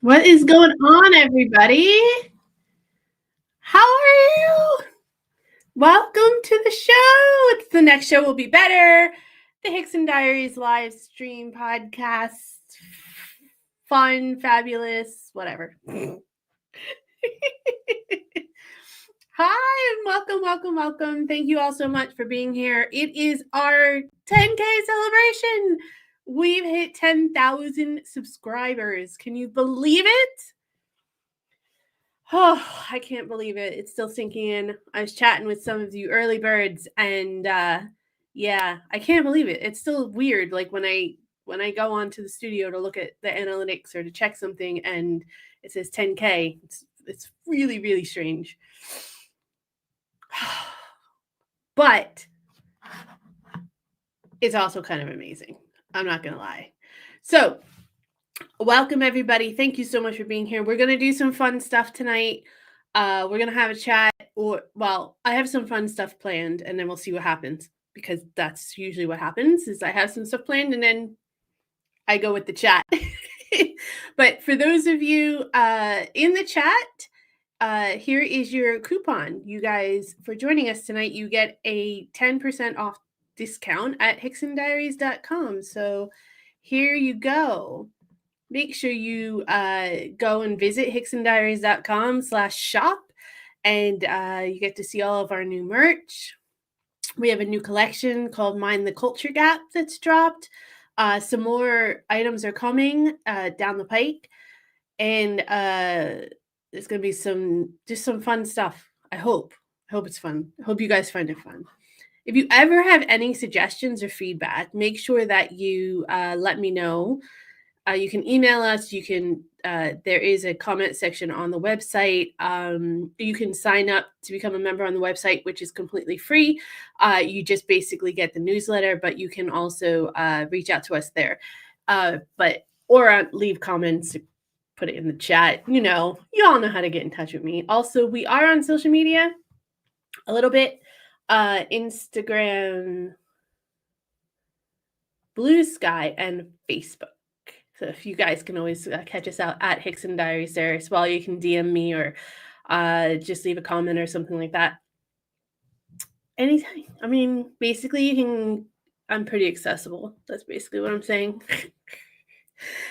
What is going on, everybody? How are you? Welcome to the show. The next show will be better. The Hickson Diaries live stream podcast. Fun, fabulous, whatever. Hi, and welcome. Thank you all so much for being here. It is our 10K celebration. We've hit 10,000 subscribers. Can you believe it? Oh, I can't believe it. It's still sinking in. I was chatting with some of you early birds, and yeah, I can't believe it. It's still weird. Like when I go onto the studio to look at the analytics or to check something, and it says 10K. It's really, really strange. But it's also kind of amazing. I'm not gonna lie. So welcome, everybody. Thank you so much for being here. We're going to do some fun stuff tonight. We're going to have a chat, I have some fun stuff planned, and then we'll see what happens, because that's usually what happens is I have some stuff planned and then I go with the chat. But for those of you in the chat, here is your coupon. You guys, for joining us tonight, you get a 10% off discount at hicksondiaries.com. So here you go. Make sure you go and visit hicksondiaries.com/shop, and you get to see all of our new merch. We have a new collection called Mind the Culture Gap that's dropped. Some more items are coming down the pike, and there's going to be some fun stuff. I hope it's fun. I hope you guys find it fun. If you ever have any suggestions or feedback, make sure that you let me know. You can email us. You can. There is a comment section on the website. You can sign up to become a member on the website, which is completely free. You just basically get the newsletter, but you can also reach out to us there. Or leave comments, put it in the chat. You all know how to get in touch with me. Also, we are on social media a little bit. Instagram, Blue Sky, and Facebook. So if you guys can always catch us out at Hickson Diaries there as well. You can DM me or just leave a comment or something like that. Anytime. I mean, basically, I'm pretty accessible. That's basically what I'm saying.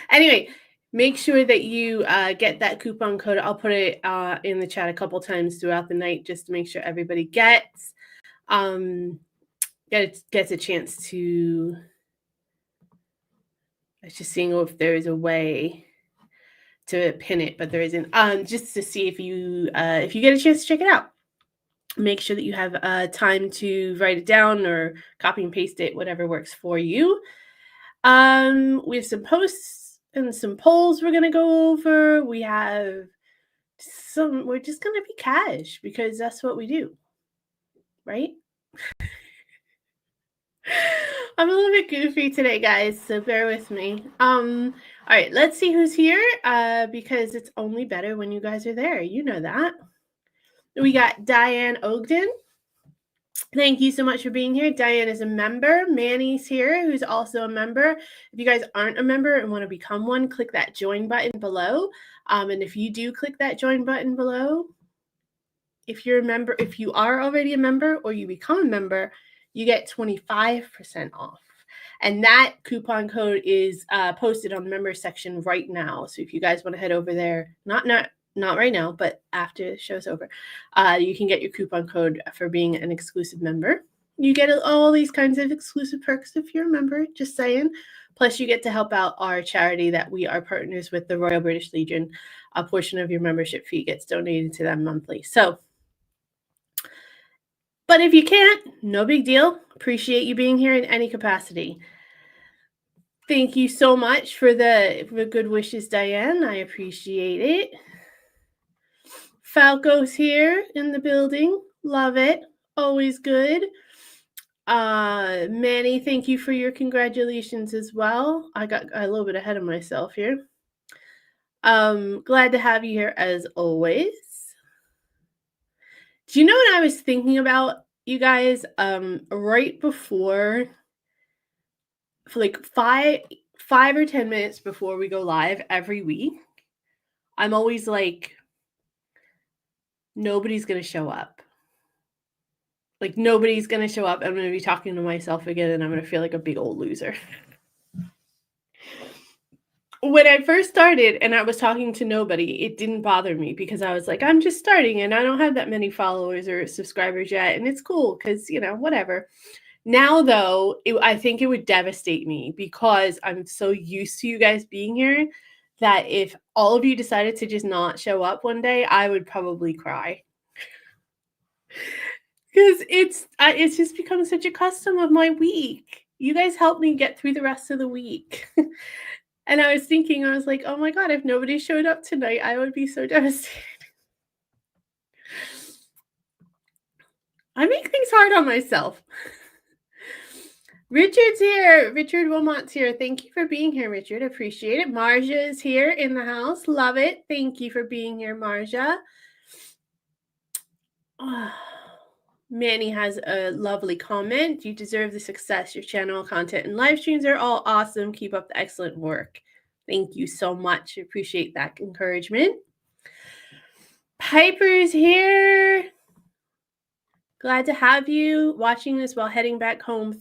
Anyway, make sure that you get that coupon code. I'll put it in the chat a couple times throughout the night just to make sure everybody gets a chance to. I was just seeing if there is a way to pin it, but there isn't. Just to see if you get a chance to check it out. Make sure that you have time to write it down or copy and paste it, whatever works for you. We have some posts and some polls we're gonna go over. We have we're just gonna be cash because that's what we do, right? I'm a little bit goofy today, guys, so bear with me. All right, let's see who's here, because it's only better when you guys are there. You know that. We got Diane Ogden. Thank you so much for being here. Diane is a member. Manny's here, who's also a member. If you guys aren't a member and want to become one, click that join button below. And if you do click that join button below, if you're a member, if you are already a member or you become a member, you get 25% off. And that coupon code is posted on the member section right now. So if you guys want to head over there, not right now, but after the show's over, you can get your coupon code for being an exclusive member. You get all these kinds of exclusive perks if you're a member, just saying. Plus, you get to help out our charity that we are partners with, the Royal British Legion. A portion of your membership fee gets donated to them monthly. So, but if you can't, no big deal. Appreciate you being here in any capacity. Thank you so much for the good wishes, Diane. I appreciate it. Falco's here in the building. Love it. Always good. Manny, thank you for your congratulations as well. I got a little bit ahead of myself here. Glad to have you here as always. Do you know what I was thinking about, you guys? Right before, for like five or 10 minutes before we go live every week, I'm always like, nobody's gonna show up. Like, nobody's gonna show up. I'm gonna be talking to myself again, and I'm gonna feel like a big old loser. When I first started and I was talking to nobody, it didn't bother me because I was like, I'm just starting and I don't have that many followers or subscribers yet. And it's cool because, whatever. Now, though, I think it would devastate me because I'm so used to you guys being here that if all of you decided to just not show up one day, I would probably cry. Because it's just become such a custom of my week. You guys help me get through the rest of the week. And I was thinking, I was like, oh my God, if nobody showed up tonight, I would be so devastated. I make things hard on myself. Richard's here. Richard Wilmot's here. Thank you for being here, Richard. Appreciate it. Marja is here in the house. Love it. Thank you for being here, Marja. Manny has a lovely comment. You deserve the success. Your channel, content, and live streams are all awesome. Keep up the excellent work. Thank you so much. Appreciate that encouragement. Piper's here. Glad to have you watching this while heading back home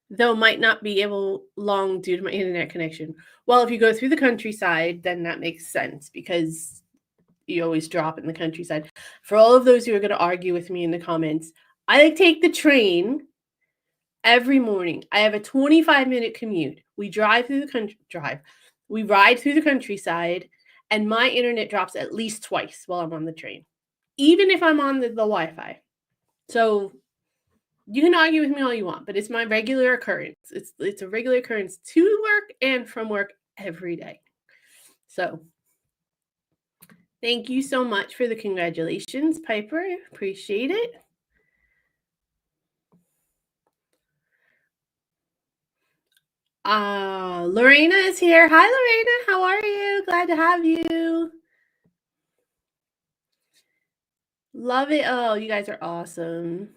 though might not be able long due to my internet connection. Well, if you go through the countryside, then that makes sense because you always drop in the countryside. For all of those who are going to argue with me in the comments, I take the train every morning. I have a 25-minute commute. We drive through we ride through the countryside, and my internet drops at least twice while I'm on the train, even if I'm on the Wi-Fi. So you can argue with me all you want, but it's my regular occurrence. It's a regular occurrence to work and from work every day. So thank you so much for the congratulations, Piper. Appreciate it. Lorena is here. Hi, Lorena. How are you? Glad to have you. Love it. Oh, you guys are awesome.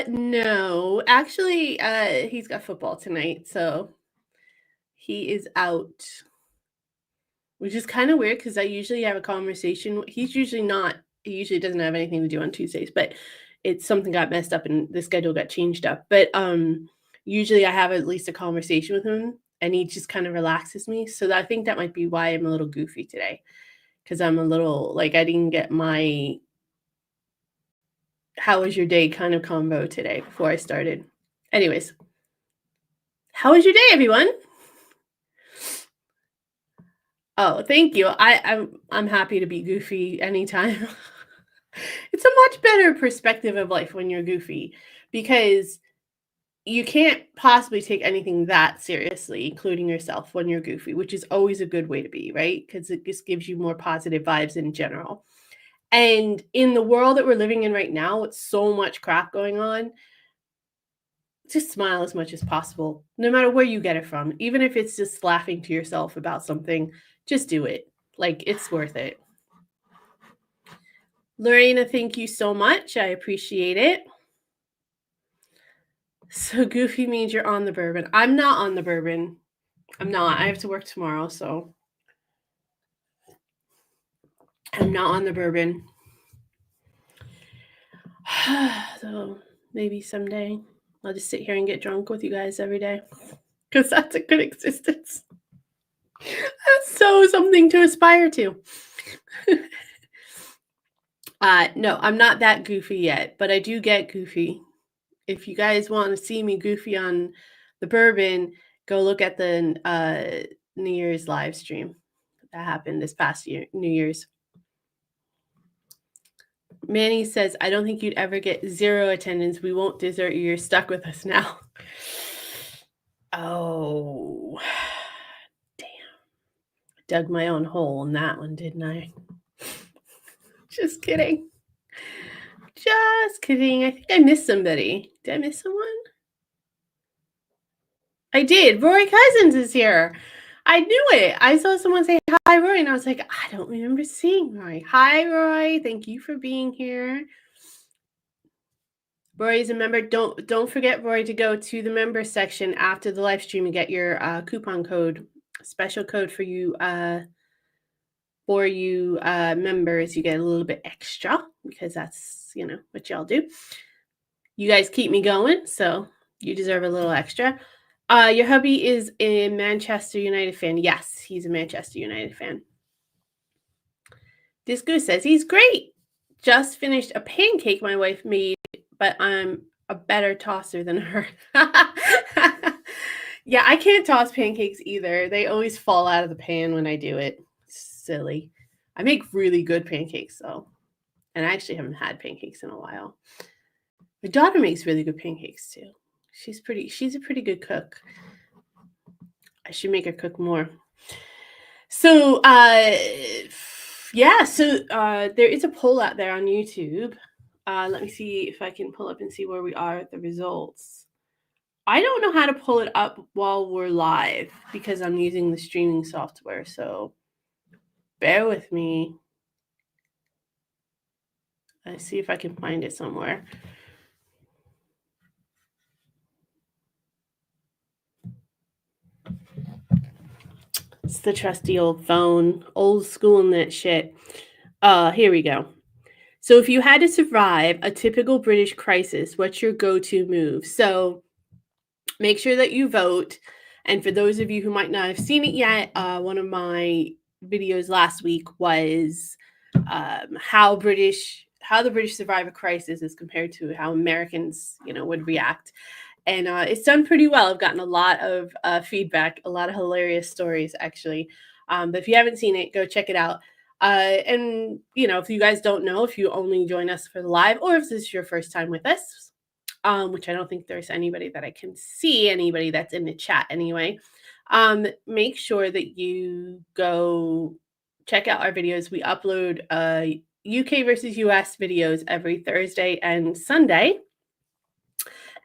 No. Actually, he's got football tonight, so he is out. Which is kind of weird because I usually have a conversation. He usually doesn't have anything to do on Tuesdays, but it's something got messed up and the schedule got changed up. But usually I have at least a conversation with him and he just kind of relaxes me. So I think that might be why I'm a little goofy today. Because I'm a little, like, I didn't get my how was your day kind of combo today before I started. Anyways, how was your day, everyone? Oh, thank you. I'm happy to be goofy anytime. It's a much better perspective of life when you're goofy because you can't possibly take anything that seriously, including yourself, when you're goofy, which is always a good way to be, right? Because it just gives you more positive vibes in general. And in the world that we're living in right now, with so much crap going on, just smile as much as possible, no matter where you get it from. Even if it's just laughing to yourself about something, just do it. Like, it's worth it. Lorena, thank you so much. I appreciate it. So goofy means you're on the bourbon. I'm not on the bourbon. I'm not. I have to work tomorrow, so I'm not on the bourbon. So maybe someday I'll just sit here and get drunk with you guys every day because that's a good existence. That's so something to aspire to. No, I'm not that goofy yet, but I do get goofy. If you guys want to see me goofy on the bourbon, go look at the New Year's live stream that happened this past year, New Year's. Manny says, I don't think you'd ever get 0 attendance. We won't desert you. You're stuck with us now. Oh, damn. Dug my own hole in that one, didn't I? Just kidding. Just kidding. I think I missed somebody. Did I miss someone? I did. Rory Cousins is here. I knew it. I saw someone say hi, Roy, and I was like, I don't remember seeing Roy. Hi, Roy. Thank you for being here. Roy is a member. Don't forget, Roy, to go to the member section after the live stream and get your coupon code, special code for you members. You get a little bit extra because that's what y'all do. You guys keep me going, so you deserve a little extra. Your hubby is a Manchester United fan. Yes, he's a Manchester United fan. Disco says he's great. Just finished a pancake my wife made, but I'm a better tosser than her. Yeah, I can't toss pancakes either. They always fall out of the pan when I do it. Silly. I make really good pancakes though. And I actually haven't had pancakes in a while. My daughter makes really good pancakes too. She's a pretty good cook. I should make her cook more. So yeah, so there is a poll out there on YouTube. Let me see if I can pull up and see where we are at the results. I don't know how to pull it up while we're live because I'm using the streaming software, so bear with me. Let's see if I can find it somewhere. It's the trusty old phone, old school and that shit. Here we go. So if you had to survive a typical British crisis, what's your go-to move? So make sure that you vote. And for those of you who might not have seen it yet, one of my videos last week was how the British survive a crisis as compared to how Americans, would react. And it's done pretty well. I've gotten a lot of feedback, a lot of hilarious stories, actually. But if you haven't seen it, go check it out. And, if you guys don't know, if you only join us for the live, or if this is your first time with us, which I don't think there's anybody that I can see, anybody that's in the chat anyway, make sure that you go check out our videos. We upload UK versus US videos every Thursday and Sunday.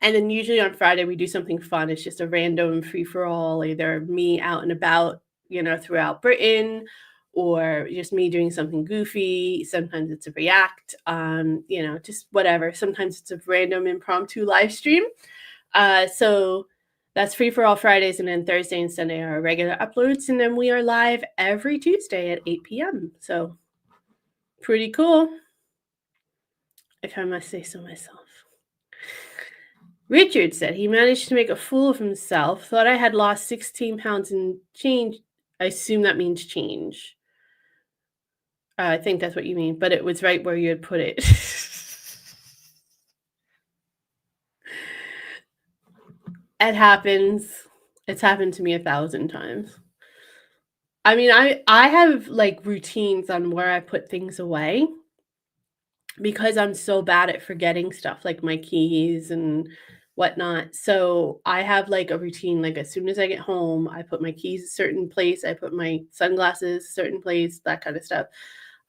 And then usually on Friday, we do something fun. It's just a random free-for-all, either me out and about, throughout Britain, or just me doing something goofy. Sometimes it's a react, just whatever. Sometimes it's a random impromptu live stream. So that's free for all Fridays, and then Thursday and Sunday are regular uploads. And then we are live every Tuesday at 8 p.m. So pretty cool, if I must say so myself. Richard said he managed to make a fool of himself. Thought I had lost 16 pounds in change. I assume that means change. I think that's what you mean, but it was right where you had put it. It happens. It's happened to me 1,000 times. I mean, I have like routines on where I put things away because I'm so bad at forgetting stuff like my keys and whatnot. So I have like a routine. Like as soon as I get home, I put my keys a certain place. I put my sunglasses a certain place, that kind of stuff.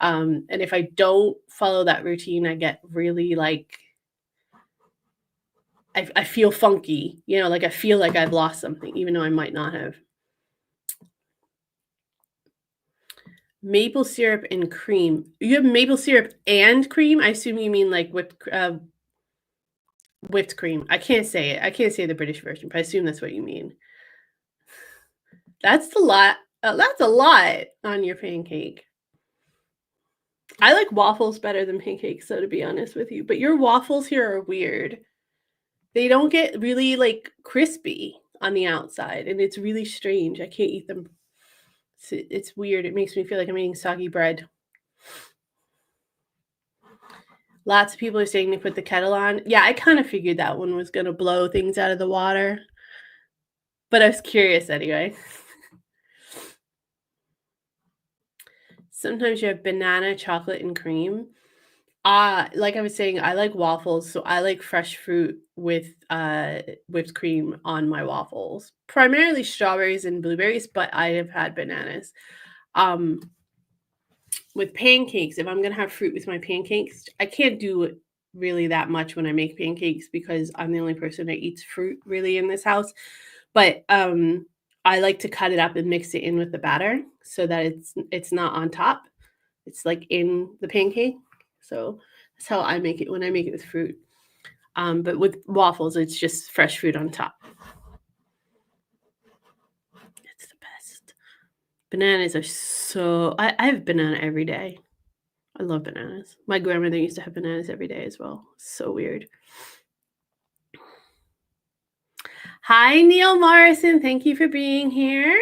And if I don't follow that routine, I get really like, I feel funky, like I feel like I've lost something, even though I might not have. Maple syrup and cream. You have maple syrup and cream? I assume you mean like whipped cream. I can't say it. I can't say the British version, but I assume that's what you mean. That's a lot. That's a lot on your pancake. I like waffles better than pancakes, so to be honest with you. But your waffles here are weird. They don't get really like crispy on the outside, and it's really strange. I can't eat them. It's weird. It makes me feel like I'm eating soggy bread. Lots of people are saying to put the kettle on. Yeah, I kind of figured that one was gonna blow things out of the water, but I was curious anyway. Sometimes you have banana, chocolate, and cream. Like I was saying, I like waffles, so I like fresh fruit with whipped cream on my waffles. Primarily strawberries and blueberries, but I have had bananas. Um, with pancakes, if I'm gonna have fruit with my pancakes, I can't do it really that much when I make pancakes because I'm the only person that eats fruit really in this house. But I like to cut it up and mix it in with the batter so that it's not on top. It's like in the pancake. So that's how I make it when I make it with fruit. But with waffles, it's just fresh fruit on top. It's the best. Bananas are so I have banana every day. I love bananas. My grandmother used to have bananas every day as well. So weird. Hi, Neil Morrison. Thank you for being here.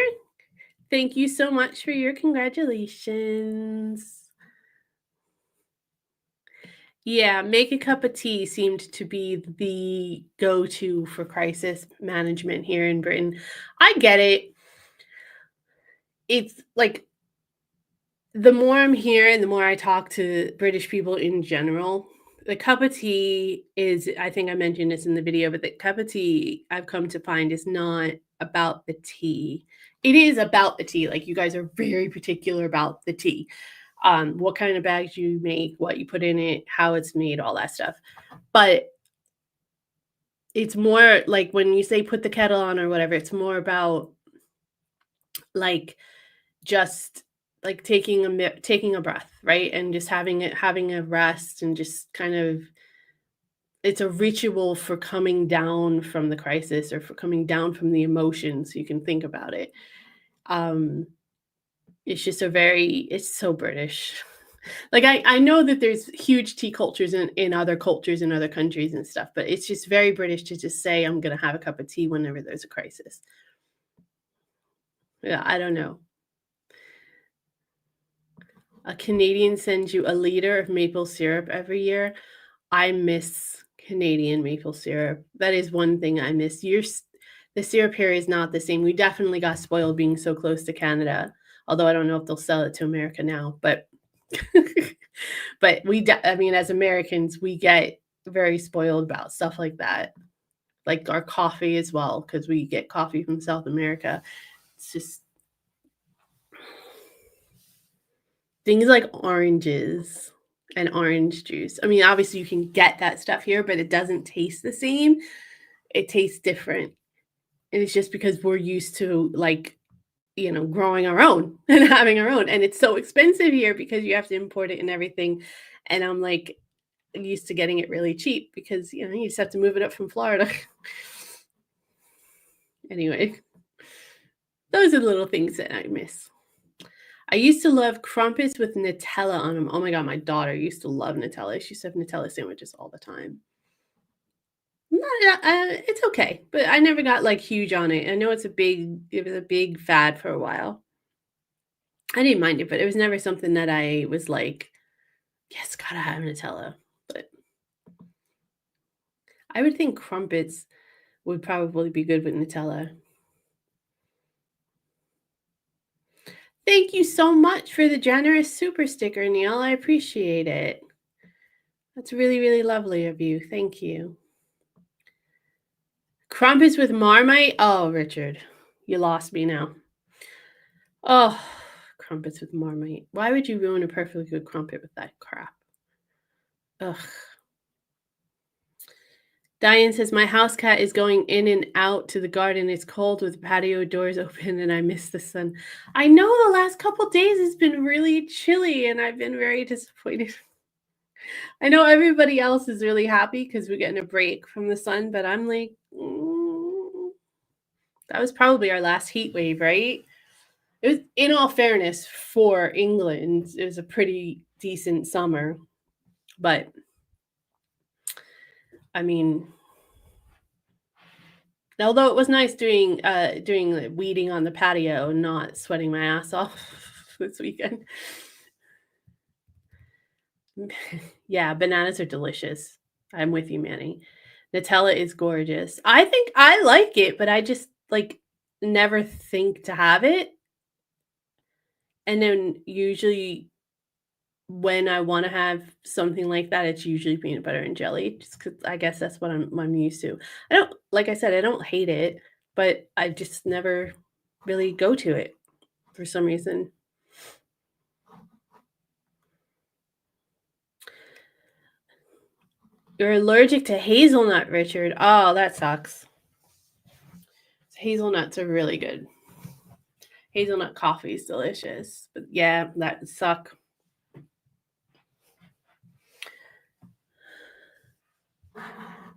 Thank you so much for your congratulations. Yeah, make a cup of tea seemed to be the go-to for crisis management here in Britain. I get it. It's like the more I'm here and the more I talk to British people in general, the cup of tea is, I think I mentioned this in the video, but the cup of tea I've come to find is not about the tea. It is about the tea. Like you guys are very particular about the tea. What kind of bags you make, what you put in it, how it's made, all that stuff. But it's more like when you say put the kettle on or whatever, it's more about like just like taking a breath, right? And just having a rest and just kind of it's a ritual for coming down from the crisis or for coming down from the emotions. You can think about it. Um, it's just it's so British. Like I know that there's huge tea cultures in other cultures in other countries and stuff, but it's just very British to just say I'm gonna have a cup of tea whenever there's a crisis. Yeah, I don't know. A Canadian sends you a liter of maple syrup every year. I miss Canadian maple syrup. That is one thing I miss. The syrup here is not the same. We definitely got spoiled being so close to Canada, although I don't know if they'll sell it to America now, but but I mean, as Americans, we get very spoiled about stuff like that. Like our coffee as well, because we get coffee from South America. It's just things like oranges and orange juice. I mean, obviously you can get that stuff here, but it doesn't taste the same. It tastes different. And it's just because we're used to like, growing our own and having our own. And it's so expensive here because you have to import it and everything. And I'm like used to getting it really cheap because you just have to move it up from Florida. Anyway, those are the little things that I miss. I used to love crumpets with Nutella on them. Oh my god, my daughter used to love Nutella. She used to have Nutella sandwiches all the time. It's okay, but I never got, like, huge on it. I know it was a big fad for a while. I didn't mind it, but it was never something that I was like, "Yes, gotta have Nutella." But I would think crumpets would probably be good with Nutella. Thank you so much for the generous super sticker, Neil. I appreciate it. That's really, really lovely of you. Thank you. Crumpets with Marmite? Oh, Richard, you lost me now. Oh, crumpets with Marmite. Why would you ruin a perfectly good crumpet with that crap? Ugh. Diane says, my house cat is going in and out to the garden. It's cold with patio doors open and I miss the sun. I know the last couple days has been really chilly and I've been very disappointed. I know everybody else is really happy because we're getting a break from the sun, but I'm like, that was probably our last heat wave, right? It was, in all fairness, for England, it was a pretty decent summer, but I mean, although it was nice doing the weeding on the patio and not sweating my ass off this weekend. Yeah, bananas are delicious. I'm with you, Manny. Nutella is gorgeous. I think I like it, but I just, like, never think to have it, and then usually when I wanna have something like that, it's usually peanut butter and jelly just 'cause I guess that's what I'm used to. I don't like I said, I don't hate it, but I just never really go to it for some reason. You're allergic to hazelnut, Richard. Oh, that sucks. Hazelnuts are really good. Hazelnut coffee is delicious, but yeah, that would suck.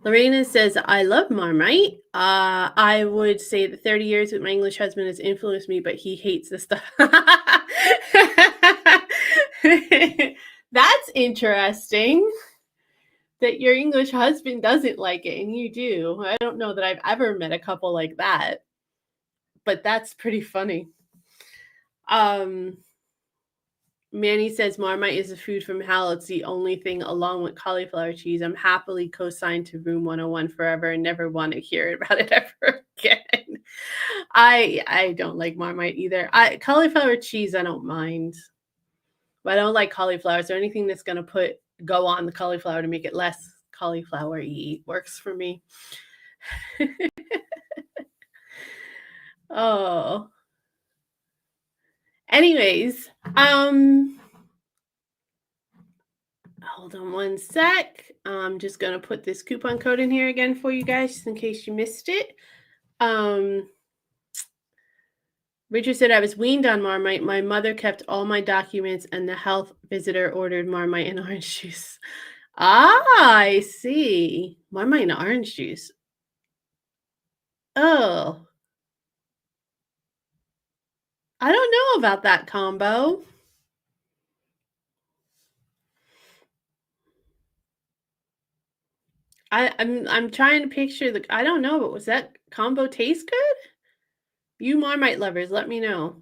Lorena says, I love Marmite. I would say that 30 years with my English husband has influenced me, but he hates this stuff. That's interesting that your English husband doesn't like it and you do. I don't know that I've ever met a couple like that, but that's pretty funny. Manny says Marmite is a food from hell. It's the only thing along with cauliflower cheese. I'm happily co-signed to Room 101 forever and never want to hear about it ever again. I don't like Marmite either. Cauliflower cheese I don't mind. But I don't like cauliflower. So anything that's gonna go on the cauliflower to make it less cauliflower-y works for me. Oh. Anyways, hold on one sec. I'm just gonna put this coupon code in here again for you guys, just in case you missed it. Richard said, I was weaned on Marmite. My mother kept all my documents, and the health visitor ordered Marmite and orange juice. Ah, I see. Marmite and orange juice. Oh, I don't know about that combo. I'm trying to picture I don't know, but was that combo taste good? You Marmite lovers, let me know.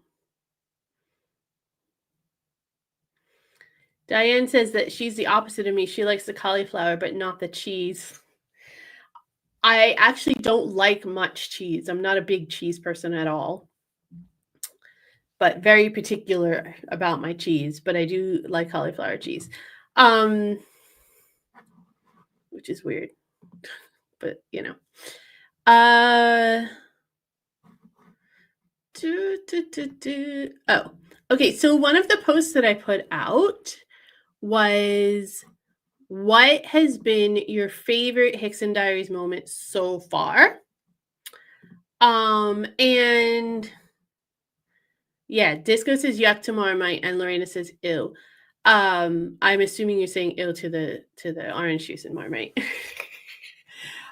Diane says that she's the opposite of me. She likes the cauliflower, but not the cheese. I actually don't like much cheese. I'm not a big cheese person at all, but very particular about my cheese. But I do like cauliflower cheese, which is weird, but you know. Oh, okay. So one of the posts that I put out was, what has been your favorite Hickson Diaries moment so far? And yeah, Disco says yuck to Marmite, and Lorena says ew. I'm assuming you're saying ew to the orange juice in Marmite.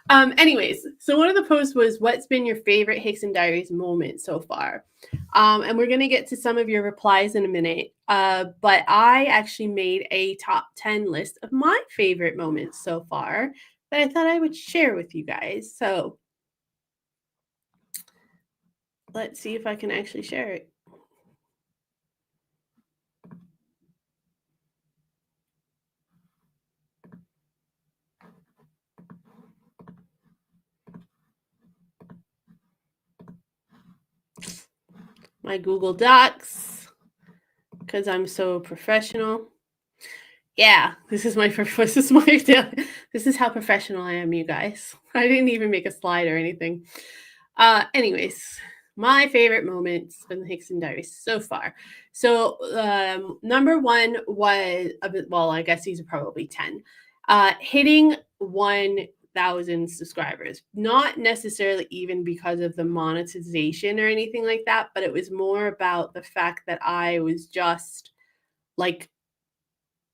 Anyways, so one of the posts was, what's been your favorite Hickson Diaries moment so far? And we're gonna get to some of your replies in a minute. But I actually made a top 10 list of my favorite moments so far that I thought I would share with you guys. So let's see if I can actually share it. My Google Docs, because I'm so professional. Yeah, this is how professional I am, you guys. I didn't even make a slide or anything. Anyways, my favorite moments in the Hickson Diaries so far. So number one was well, I guess these are probably 10. Hitting 1,000 subscribers. Not necessarily even because of the monetization or anything like that, but it was more about the fact that I was just like,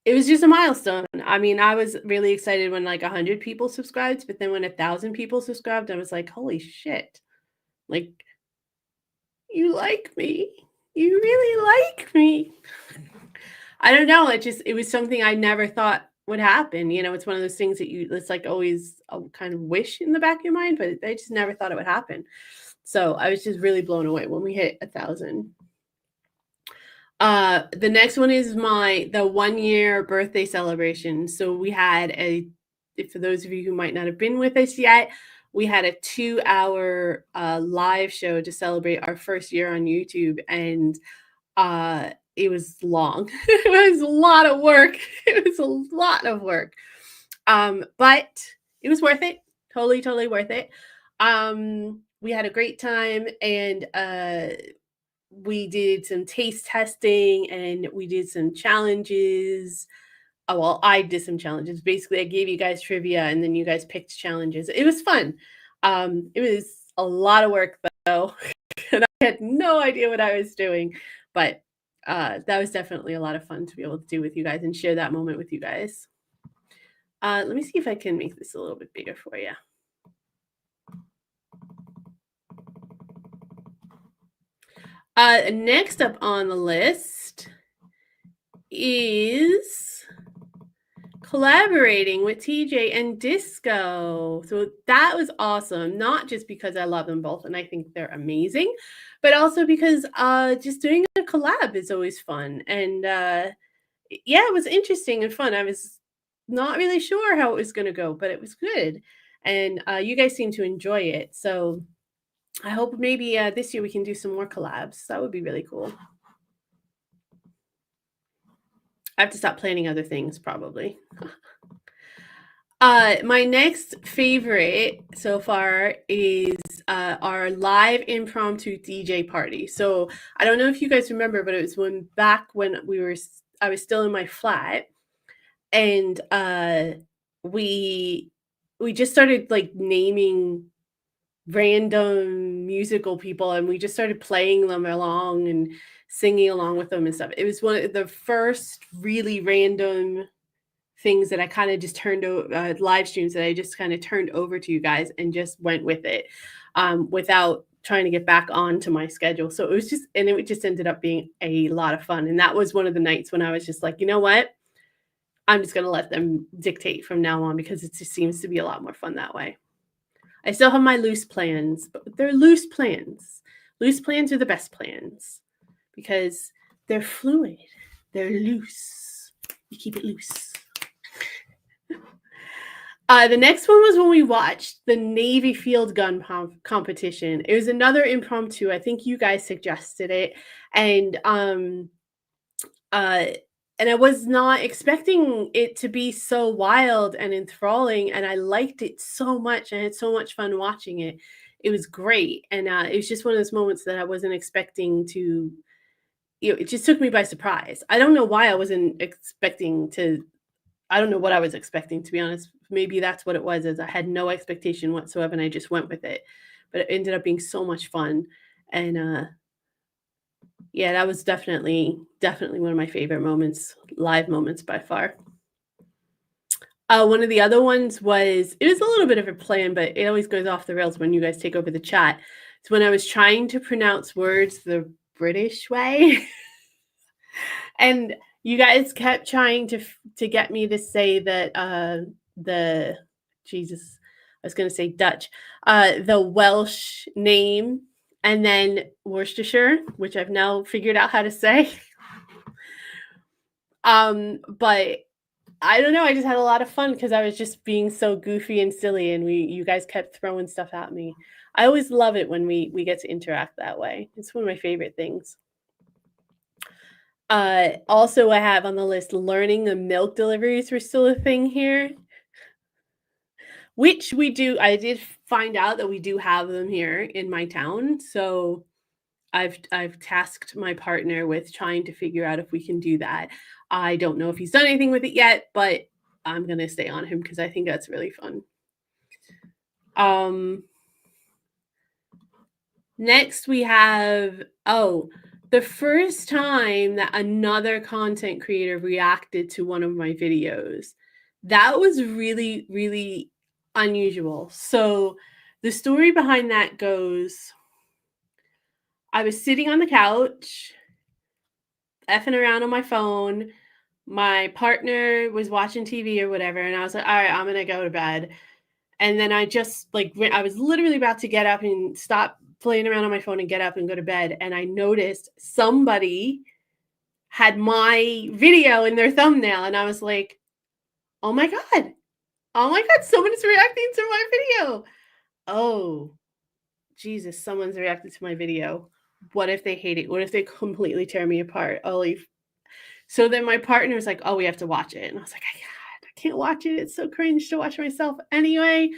it was just a milestone. I mean, I was really excited when like 100 people subscribed, but then when 1,000 people subscribed, I was like, holy shit. Like, you like me. You really like me. I don't know. It was something I never thought would happen. You know, it's one of those things that it's like always a kind of wish in the back of your mind, but I just never thought it would happen. So I was just really blown away when we hit 1,000. The next one is the 1 year birthday celebration. So we had for those of you who might not have been with us yet, we had a 2 hour live show to celebrate our first year on YouTube, and it was long. It was a lot of work. It was a lot of work. But it was worth it. Totally, totally worth it. We had a great time, and we did some taste testing, and we did some challenges. Oh, well, I did some challenges. Basically, I gave you guys trivia, and then you guys picked challenges. It was fun. It was a lot of work, though, and I had no idea what I was doing. But that was definitely a lot of fun to be able to do with you guys and share that moment with you guys. Let me see if I can make this a little bit bigger for you. Next up on the list is collaborating with TJ and Disco. So that was awesome, not just because I love them both and I think they're amazing, but also because just doing a collab is always fun. And yeah, it was interesting and fun. I was not really sure how it was going to go, but it was good. And you guys seem to enjoy it. So I hope maybe this year we can do some more collabs. That would be really cool. I have to stop planning other things probably. My next favorite so far is our live impromptu DJ party. So I don't know if you guys remember, but it was when I was still in my flat, and we just started like naming random musical people, and we just started playing them along and singing along with them and stuff. It was one of the first really random things that I kind of just turned over, live streams that I just kind of turned over to you guys and just went with it without trying to get back onto my schedule. So it just ended up being a lot of fun. And that was one of the nights when I was just like, you know what? I'm just going to let them dictate from now on, because it just seems to be a lot more fun that way. I still have my loose plans, but they're loose plans. Loose plans are the best plans because they're fluid. They're loose. You keep it loose. The next one was when we watched the Navy field gun competition. It was another impromptu. I think you guys suggested it, and I was not expecting it to be so wild and enthralling, and I liked it so much. I had so much fun watching it. It was great, and it was just one of those moments that I wasn't expecting to. It just took me by surprise. I don't know why I wasn't expecting to. I don't know what I was expecting, to be honest. Maybe that's what it was, is I had no expectation whatsoever, and I just went with it. But it ended up being so much fun, and yeah, that was definitely one of my favorite moments, live moments by far. One of the other ones it was a little bit of a plan, but it always goes off the rails when you guys take over the chat. It's when I was trying to pronounce words the British way. And you guys kept trying to get me to say that I was going to say Dutch, the Welsh name, and then Worcestershire, which I've now figured out how to say. But I don't know. I just had a lot of fun because I was just being so goofy and silly, and you guys kept throwing stuff at me. I always love it when we get to interact that way. It's one of my favorite things. Also, I have on the list learning the milk deliveries were still a thing here, which we do. I did find out that we do have them here in my town. So I've tasked my partner with trying to figure out if we can do that. I don't know if he's done anything with it yet, but I'm gonna stay on him because I think that's really fun. Next we have the first time that another content creator reacted to one of my videos. That was really, really unusual. So the story behind that goes, I was sitting on the couch, effing around on my phone. My partner was watching TV or whatever, and I was like, all right, I'm gonna go to bed. And then I just I was literally about to get up and stop playing around on my phone and get up and go to bed. And I noticed somebody had my video in their thumbnail, and I was like, "Oh my god. Oh my god, someone's reacting to my video. Oh, Jesus, someone's reacted to my video. What if they hate it? What if they completely tear me apart? Holy." So then my partner was like, "Oh, we have to watch it." And I was like, I can't watch it. It's so cringe to watch myself." Anyway,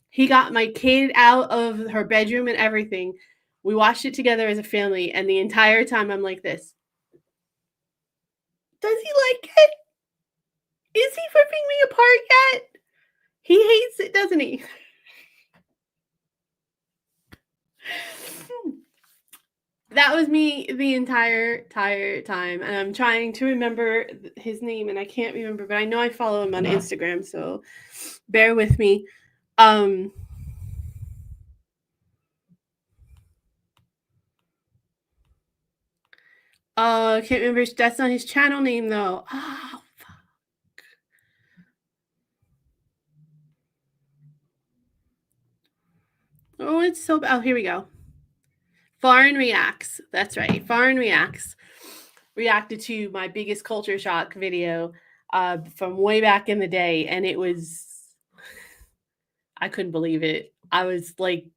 he got my kid out of her bedroom and everything. We watched it together as a family, and the entire time I'm like this. Does he like it? Is he ripping me apart yet? He hates it, doesn't he? That was me the entire time, and I'm trying to remember his name, and I can't remember, but I know I follow him on Instagram, so bear with me. I can't remember. That's not his channel name, though. Oh, fuck. Oh, it's so bad. Oh, here we go. Foreign Reacts. That's right. Foreign Reacts reacted to my biggest culture shock video from way back in the day, and it was, I couldn't believe it. I was like,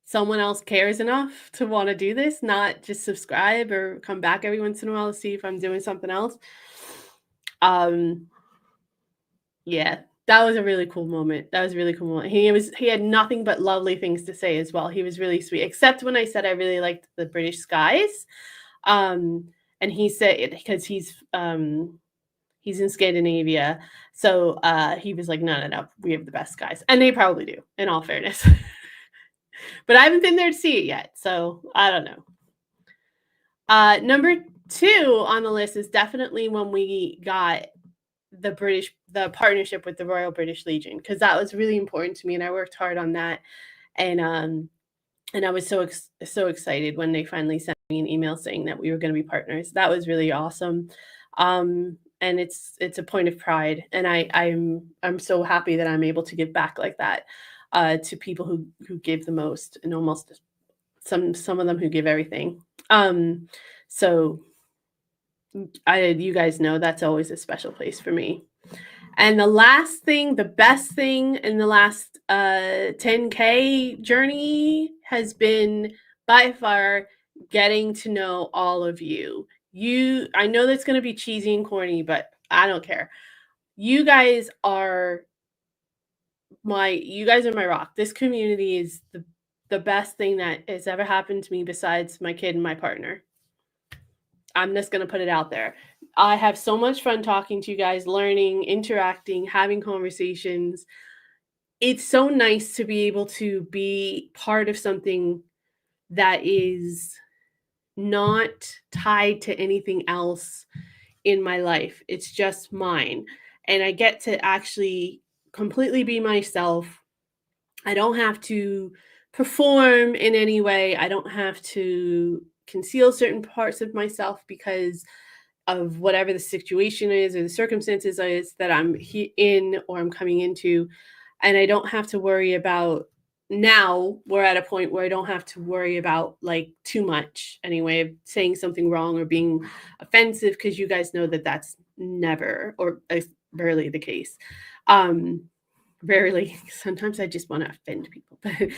someone else cares enough to want to do this, not just subscribe or come back every once in a while to see if I'm doing something else. Yeah, that was a really cool moment. That was a really cool moment. He had nothing but lovely things to say as well. He was really sweet, except when I said I really liked the British skies. And he said, because he's in Scandinavia, so he was like, no, we have the best skies, and they probably do, in all fairness. But I haven't been there to see it yet, so I don't know. Number 2 on the list is definitely when we got the partnership with the Royal British Legion, because that was really important to me, and I worked hard on that. And I was so excited when they finally sent me an email saying that we were going to be partners. That was really awesome. And it's a point of pride, and I'm so happy that I'm able to give back like that to people who give the most, and almost some of them who give everything. So you guys know that's always a special place for me. And the last thing, the best thing in the last 10K journey has been by far getting to know all of you. I know that's going to be cheesy and corny, but I don't care. You guys are my rock. This community is the best thing that has ever happened to me besides my kid and my partner. I'm just going to put it out there. I have so much fun talking to you guys, learning, interacting, having conversations. It's so nice to be able to be part of something that is not tied to anything else in my life. It's just mine. And I get to actually completely be myself. I don't have to perform in any way. I don't have to conceal certain parts of myself because of whatever the situation is or the circumstances is that I'm in or I'm coming into. And I don't have to worry about, now we're at a point where I don't have to worry about like too much anyway, of saying something wrong or being offensive, because you guys know that that's never or rarely the case. Rarely. Sometimes I just want to offend people, but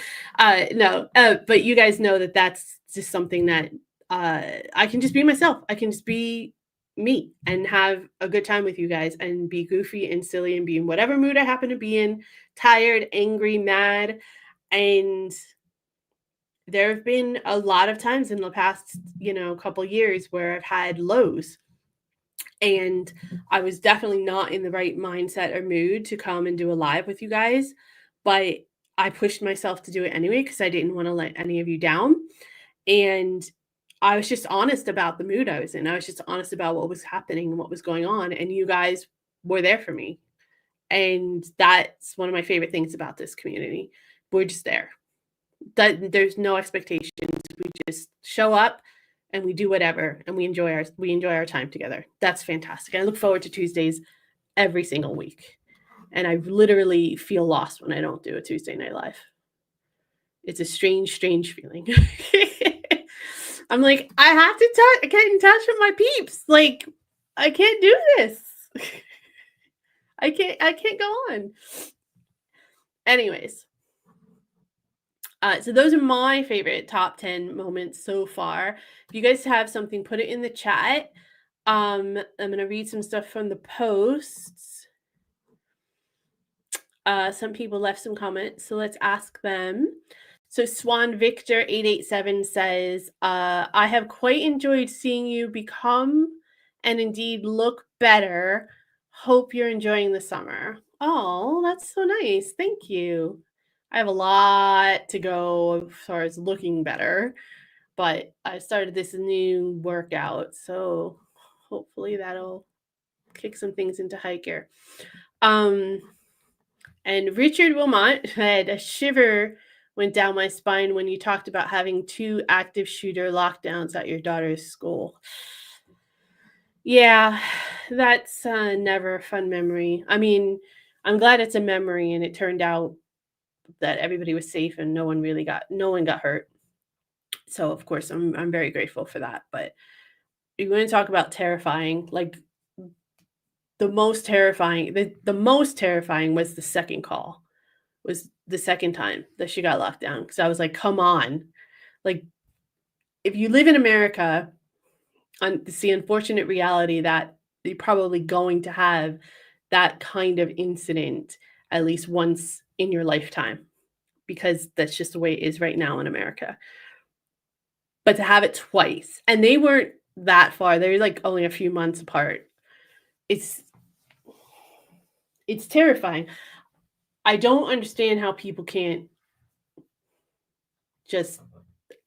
no. But you guys know that that's just something that I can just be myself. I can just be me and have a good time with you guys and be goofy and silly and be in whatever mood I happen to be in, tired, angry, mad. And there have been a lot of times in the past, couple years where I've had lows, and I was definitely not in the right mindset or mood to come and do a live with you guys, but I pushed myself to do it anyway because I didn't want to let any of you down. And I was just honest about the mood I was in. I was just honest about what was happening and what was going on, and you guys were there for me. And that's one of my favorite things about this community. We're just there. There's no expectations. We just show up and we do whatever, and we enjoy our time together. That's fantastic. I look forward to Tuesdays every single week. And I literally feel lost when I don't do a Tuesday Night Live. It's a strange feeling. I'm like, I have to get in touch with my peeps. Like, I can't do this. I can't go on. Anyways, so those are my favorite top 10 moments so far. If you guys have something, put it in the chat. I'm gonna read some stuff from the posts. Some people left some comments, so let's ask them. So Swan Victor 887 says, I have quite enjoyed seeing you become and indeed look better. Hope you're enjoying the summer. Oh, that's so nice. Thank you. I have a lot to go as far as looking better, but I started this new workout, so hopefully that'll kick some things into high gear. And Richard Wilmot had a shiver went down my spine when you talked about having 2 active shooter lockdowns at your daughter's school. Yeah, that's never a fun memory. I mean, I'm glad it's a memory and it turned out that everybody was safe and no one got hurt. So of course I'm very grateful for that. But you're going to talk about terrifying, like the most terrifying was the second call. Was the second time that she got locked down because I was like, come on. Like, if you live in America, it's the unfortunate reality that you're probably going to have that kind of incident at least once in your lifetime because that's just the way it is right now in America. But to have it twice, and they weren't that far, they're like only a few months apart. It's terrifying. I don't understand how people can't just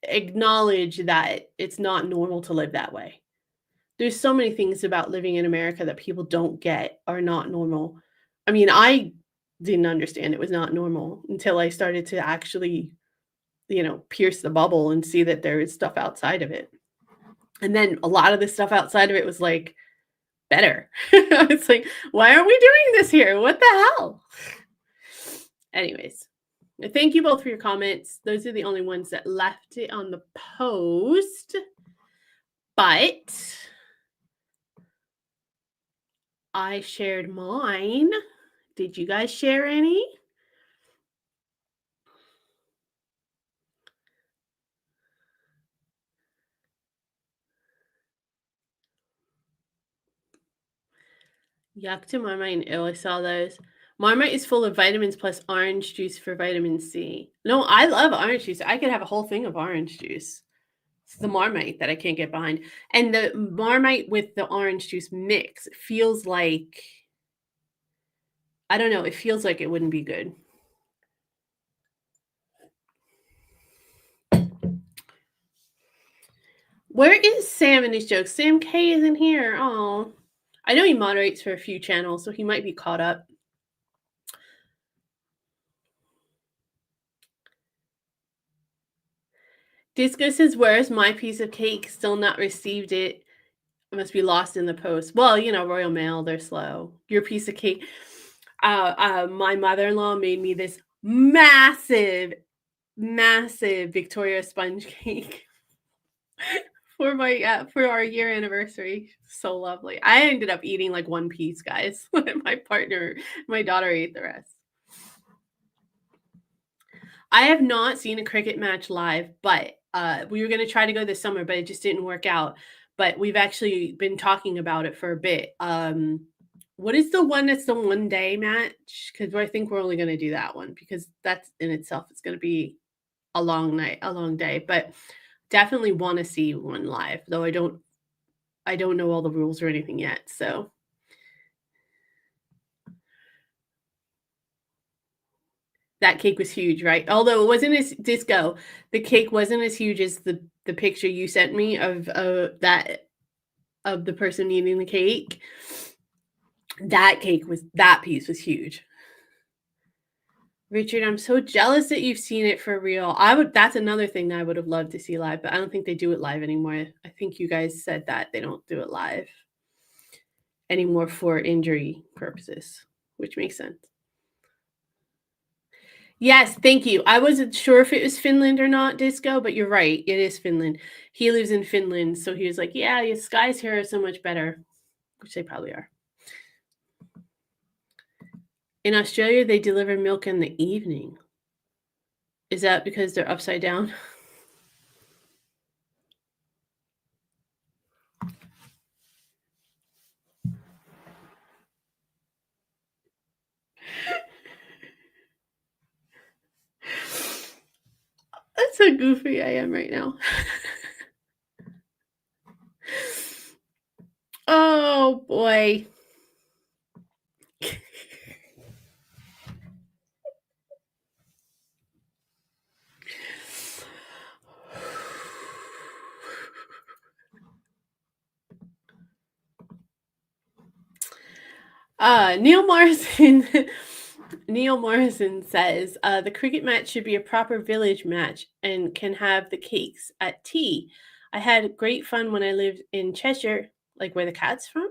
acknowledge that it's not normal to live that way. There's so many things about living in America that people don't get are not normal. I mean, I didn't understand it was not normal until I started to actually, pierce the bubble and see that there is stuff outside of it. And then a lot of the stuff outside of it was like better. It's like, why are we doing this here? What the hell? Anyways, thank you both for your comments. Those are the only ones that left it on the post. But I shared mine. Did you guys share any? Yuck to Marmite. Oh, I saw those. Marmite is full of vitamins plus orange juice for vitamin C. No, I love orange juice. I could have a whole thing of orange juice. It's the Marmite that I can't get behind. And the Marmite with the orange juice mix feels like, I don't know, it feels like it wouldn't be good. Where is Sam and his jokes? Sam K isn't here. Oh, I know he moderates for a few channels, so he might be caught up. Disco says, where's my piece of cake? Still not received it. It must be lost in the post. Well, Royal Mail, they're slow. Your piece of cake. My mother-in-law made me this massive Victoria sponge cake for our year anniversary. So lovely. I ended up eating like one piece, guys. My daughter ate the rest. I have not seen a cricket match live, but we were going to try to go this summer, but it just didn't work out. But we've actually been talking about it for a bit. What is the one that's the one-day match? Because I think we're only going to do that one because that's in itself, it's going to be a long night, a long day. But definitely want to see one live, though I don't know all the rules or anything yet. So that cake was huge, right? Although it wasn't as disco, the cake wasn't as huge as the picture you sent me of the person eating the cake. That piece was huge. Richard, I'm so jealous that you've seen it for real. That's another thing that I would have loved to see live, but I don't think they do it live anymore. I think you guys said that they don't do it live anymore for injury purposes, which makes sense. Yes, thank you. I wasn't sure if it was Finland or not, Disco, but you're right. It is Finland. He lives in Finland, so he was like, "Yeah, your skies here are so much better," which they probably are. In Australia, they deliver milk in the evening. Is that because they're upside down? That's how goofy I am right now. Oh boy. Neil Morrison. Neil Morrison says the cricket match should be a proper village match and can have the cakes at tea. I had great fun when I lived in Cheshire, like where the cat's from,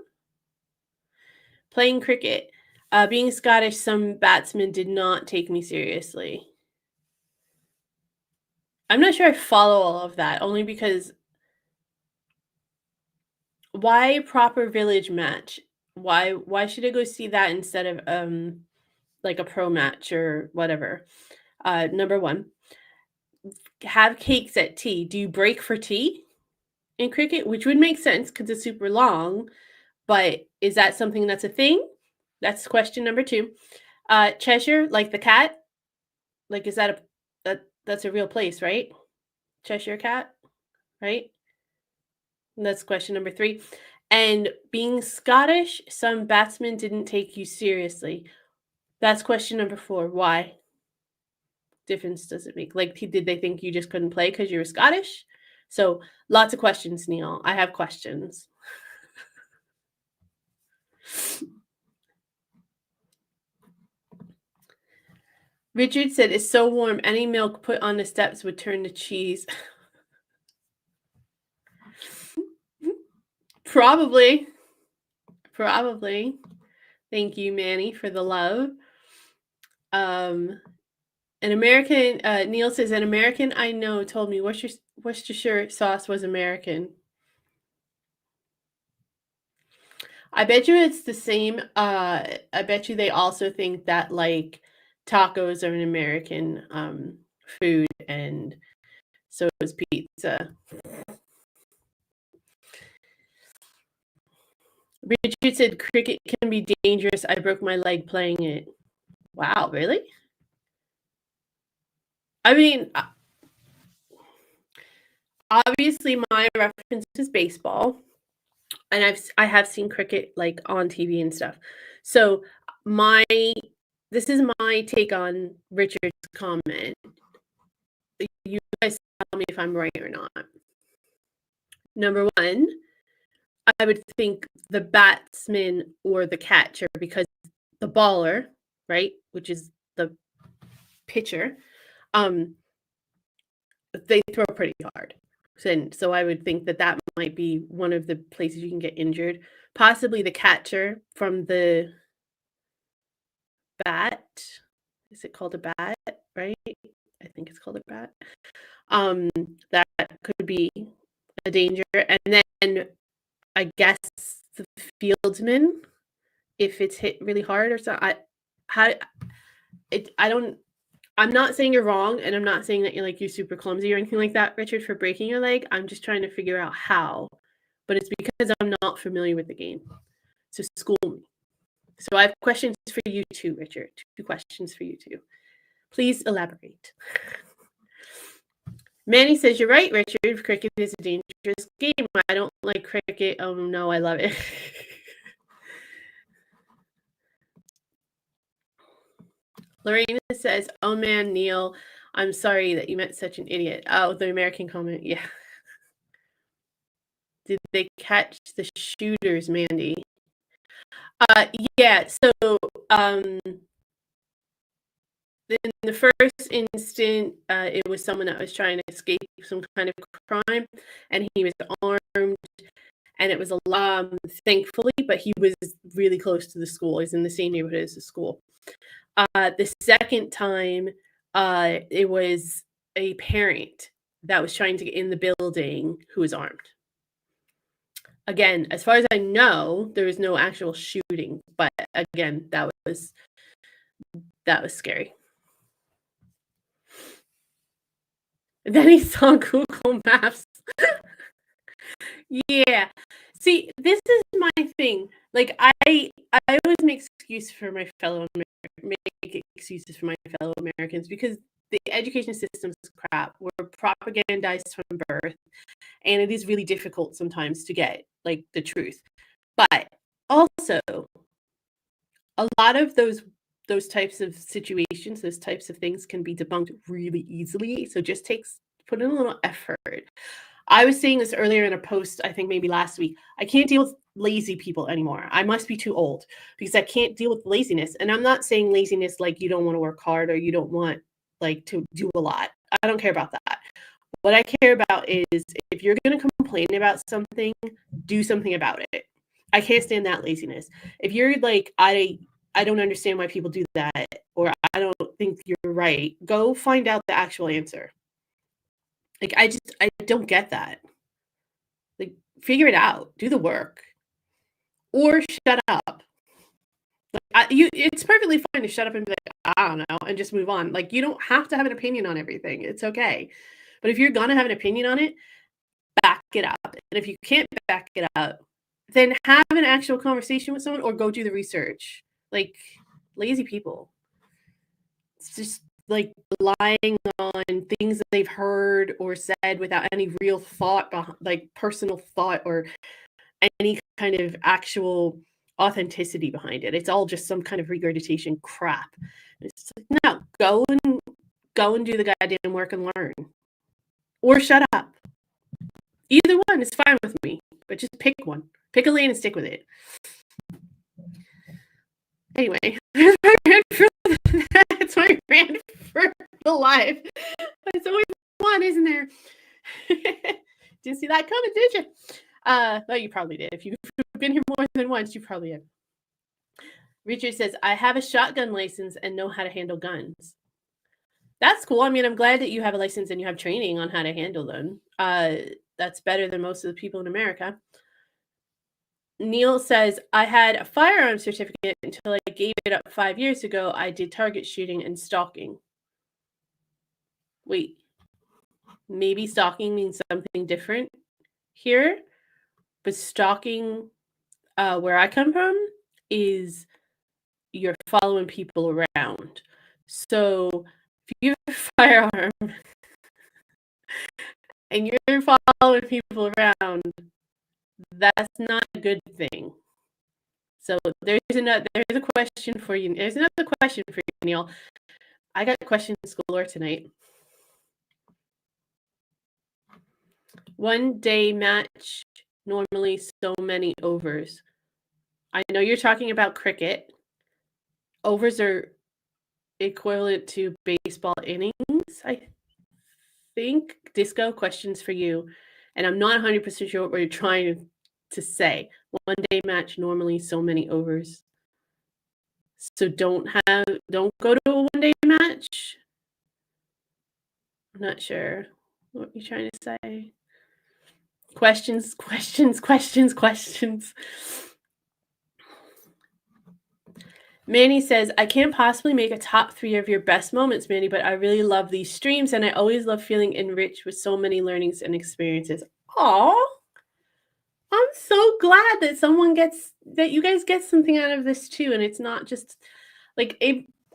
playing cricket. Being Scottish, some batsmen did not take me seriously. I'm not sure I follow all of that, only because why proper village match? Why should I go see that instead of like a pro match or whatever? Number one, have cakes at tea. Do you break for tea in cricket? Which would make sense because it's super long, but is that something that's a thing? That's question number two. Cheshire, like the cat, like is that that's a real place, right? Cheshire cat, right? And that's question number three. And being Scottish, some batsmen didn't take you seriously. That's question number four. Why? Difference does it make? Like, did they think you just couldn't play because you were Scottish? So, lots of questions, Neil. I have questions. Richard said, "It's so warm. Any milk put on the steps would turn to cheese." Probably. Probably. Thank you, Manny, for the love. An American, Neil says, an American I know told me Worcestershire sauce was American. I bet you it's the same. I bet you they also think that like tacos are an American food, and so is pizza. Richard said cricket can be dangerous. I broke my leg playing it. Wow, really? I mean, obviously my reference is baseball, and I have seen cricket like on TV and stuff. So my this is my take on Richard's comment. You guys tell me if I'm right or not. Number one, I would think the batsman or the catcher, because the baller, right, which is the pitcher, um, they throw pretty hard. So I would think that that might be one of the places you can get injured. Possibly the catcher from the bat. Is it called a bat? Right? I think it's called a bat. Um, that could be a danger. And then I guess the fieldsman, if it's hit really hard or so. I don't. I'm not saying you're wrong, and I'm not saying that you're super clumsy or anything like that, Richard, for breaking your leg. I'm just trying to figure out how, but it's because I'm not familiar with the game. So school me. So I have questions for you too, Richard. Two questions for you too. Please elaborate. Manny says, "You're right, Richard. Cricket is a dangerous game. I don't like cricket. Oh no, I love it." Lorena says, "Oh man, Neil, I'm sorry that you met such an idiot." Oh, the American comment. Yeah. Did they catch the shooters, Mandy? Yeah. So, in the first instant, it was someone that was trying to escape some kind of crime, and he was armed, and it was alarm, thankfully, but he was really close to the school. He's in the same neighborhood as the school. The second time, It was a parent that was trying to get in the building who was armed. Again, as far as I know, there was no actual shooting, but again, that was scary. And then he saw Google Maps. Yeah. See, this is my thing. Like I always make excuses for my fellow Americans because the education system is crap. We're propagandized from birth, and it is really difficult sometimes to get like the truth. But also, a lot of those types of situations, those types of things can be debunked really easily. So just put in a little effort. I was saying this earlier in a post, I think maybe last week. I can't deal with lazy people anymore. I must be too old because I can't deal with laziness. And I'm not saying laziness like you don't want to work hard or you don't want like to do a lot. I don't care about that. What I care about is if you're going to complain about something, do something about it. I can't stand that laziness. If you're like, I don't understand why people do that, or I don't think you're right, go find out the actual answer. Like, I don't get that. Like, figure it out. Do the work. Or shut up. Like, it's perfectly fine to shut up and be like, I don't know, and just move on. Like, you don't have to have an opinion on everything. It's okay. But if you're going to have an opinion on it, back it up. And if you can't back it up, then have an actual conversation with someone or go do the research. Like, lazy people. It's just like relying on things that they've heard or said without any real thought, like personal thought or any kind of actual authenticity behind it. It's all just some kind of regurgitation crap. It's like, no, go and do the goddamn work and learn. Or shut up. Either one is fine with me, but just pick one. Pick a lane and stick with it. Anyway, that's my rant for the live. It's always one, isn't there? Didn't see that coming, did you? Well, you probably did. If you've been here more than once, you probably have. Richard says, I have a shotgun license and know how to handle guns. That's cool. I mean, I'm glad that you have a license and you have training on how to handle them. That's better than most of the people in America. Neil says, I had a firearm certificate until I gave it up 5 years ago. I did target shooting and stalking. Wait, maybe stalking means something different here, but stalking, where I come from, is you're following people around. So if you have a firearm and you're following people around, that's not a good thing. So there's a question for you. There's another question for you, Neil. I got questions galore tonight. One day match, normally so many overs. I know you're talking about cricket. Overs are equivalent to baseball innings, I think. Disco, questions for you. And I'm not 100% sure what you're trying to say. One day match, normally so many overs. So don't go to a one day match. I'm not sure what you're trying to say. Questions. Manny says, I can't possibly make a top 3 of your best moments, Manny, but I really love these streams and I always love feeling enriched with so many learnings and experiences. Aw, I'm so glad that you guys get something out of this too. And it's not just like,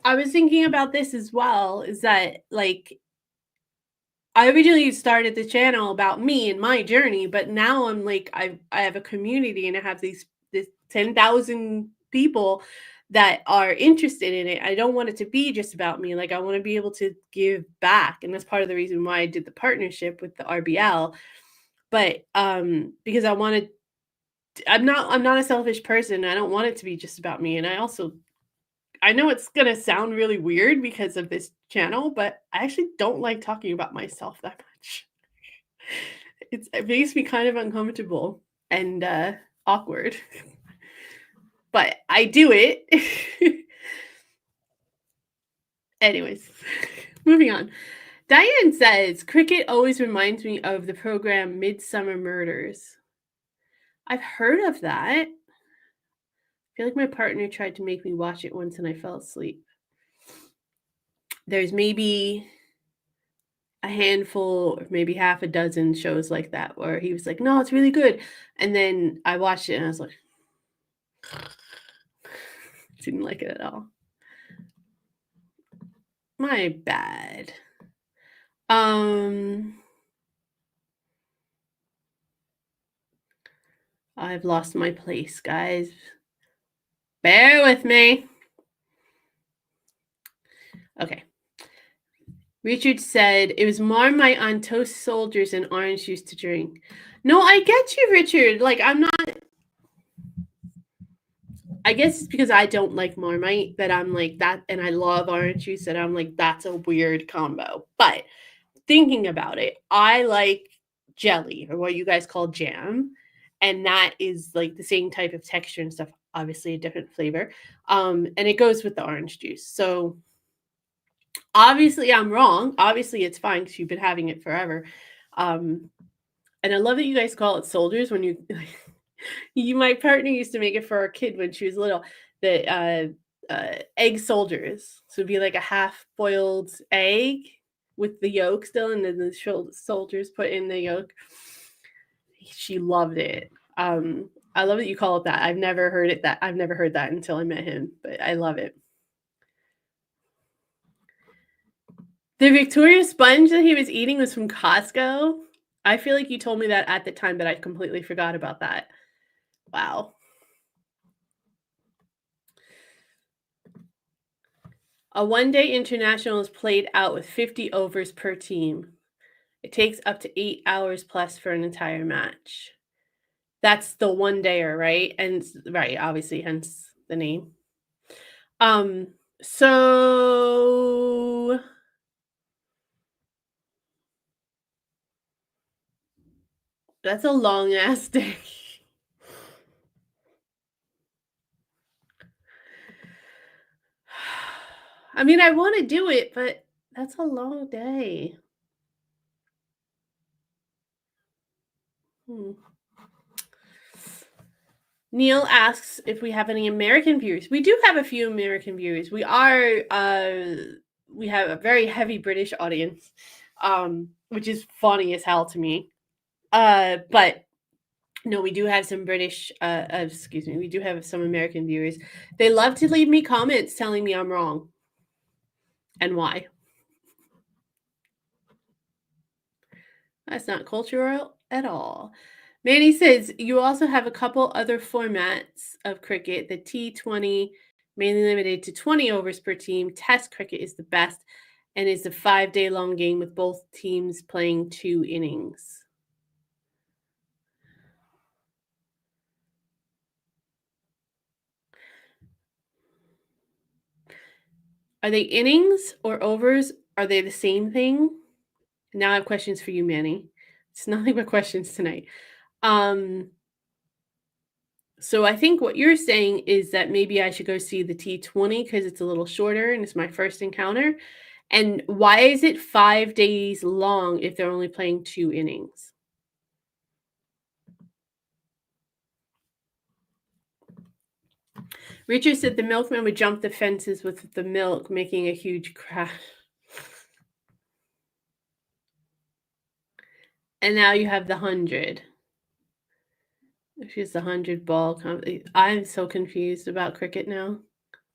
I was thinking about this as well, is that like, I originally started the channel about me and my journey, but now I'm like, I have a community and I have this 10,000 people that are interested in it. I don't want it to be just about me. Like I want to be able to give back. And that's part of the reason why I did the partnership with the RBL. But because I'm not a selfish person. I don't want it to be just about me. And I know it's going to sound really weird because of this channel, but I actually don't like talking about myself that much. It makes me kind of uncomfortable and awkward. But I do it. Anyways, Moving on. Diane says, cricket always reminds me of the program Midsummer Murders. I've heard of that. I feel like my partner tried to make me watch it once and I fell asleep. There's maybe a handful or maybe half a dozen shows like that where he was like, no, it's really good. And then I watched it and I was like, didn't like it at all. My bad. I've lost my place, guys. Bear with me. Okay. Richard said it was Marmite on toast soldiers and orange juice to drink. No, I get you, Richard. Like, I'm not. I guess it's because I don't like Marmite that I'm like that, and I love orange juice that I'm like, that's a weird combo. But thinking about it, I like jelly or what you guys call jam, and that is like the same type of texture and stuff, obviously a different flavor. And it goes with the orange juice. So obviously I'm wrong. Obviously it's fine because you've been having it forever. And I love that you guys call it soldiers when you my partner used to make it for our kid when she was little. The egg soldiers. So it'd be like a half boiled egg with the yolk still, and then the soldiers put in the yolk. She loved it. I love that you call it that. I've never heard it that. I've never heard that until I met him, but I love it. The Victoria sponge that he was eating was from Costco. I feel like you told me that at the time, but I completely forgot about that. Wow. A one-day international is played out with 50 overs per team. It takes up to 8 hours plus for an entire match. That's the one-dayer, right? And right, obviously, hence the name. So that's a long ass day. I mean, I want to do it, but that's a long day. Neil asks if we have any American viewers. We do have a few American viewers. We have a very heavy British audience, which is funny as hell to me. But no, we do have some British, excuse me, we do have some American viewers. They love to leave me comments telling me I'm wrong and why. That's not cultural at all. Manny says you also have a couple other formats of cricket. The T20, mainly limited to 20 overs per team. Test cricket is the best and is a 5-day long game with both teams playing 2 innings. Are they innings or overs? Are they the same thing? Now I have questions for you, Manny. It's nothing but questions tonight. So I think what you're saying is that maybe I should go see the T20 because it's a little shorter and it's my first encounter. And why is it 5 days long if they're only playing 2 innings? Richard said the milkman would jump the fences with the milk, making a huge crash. And now you have the 100. She's the 100 ball. I'm so confused about cricket now.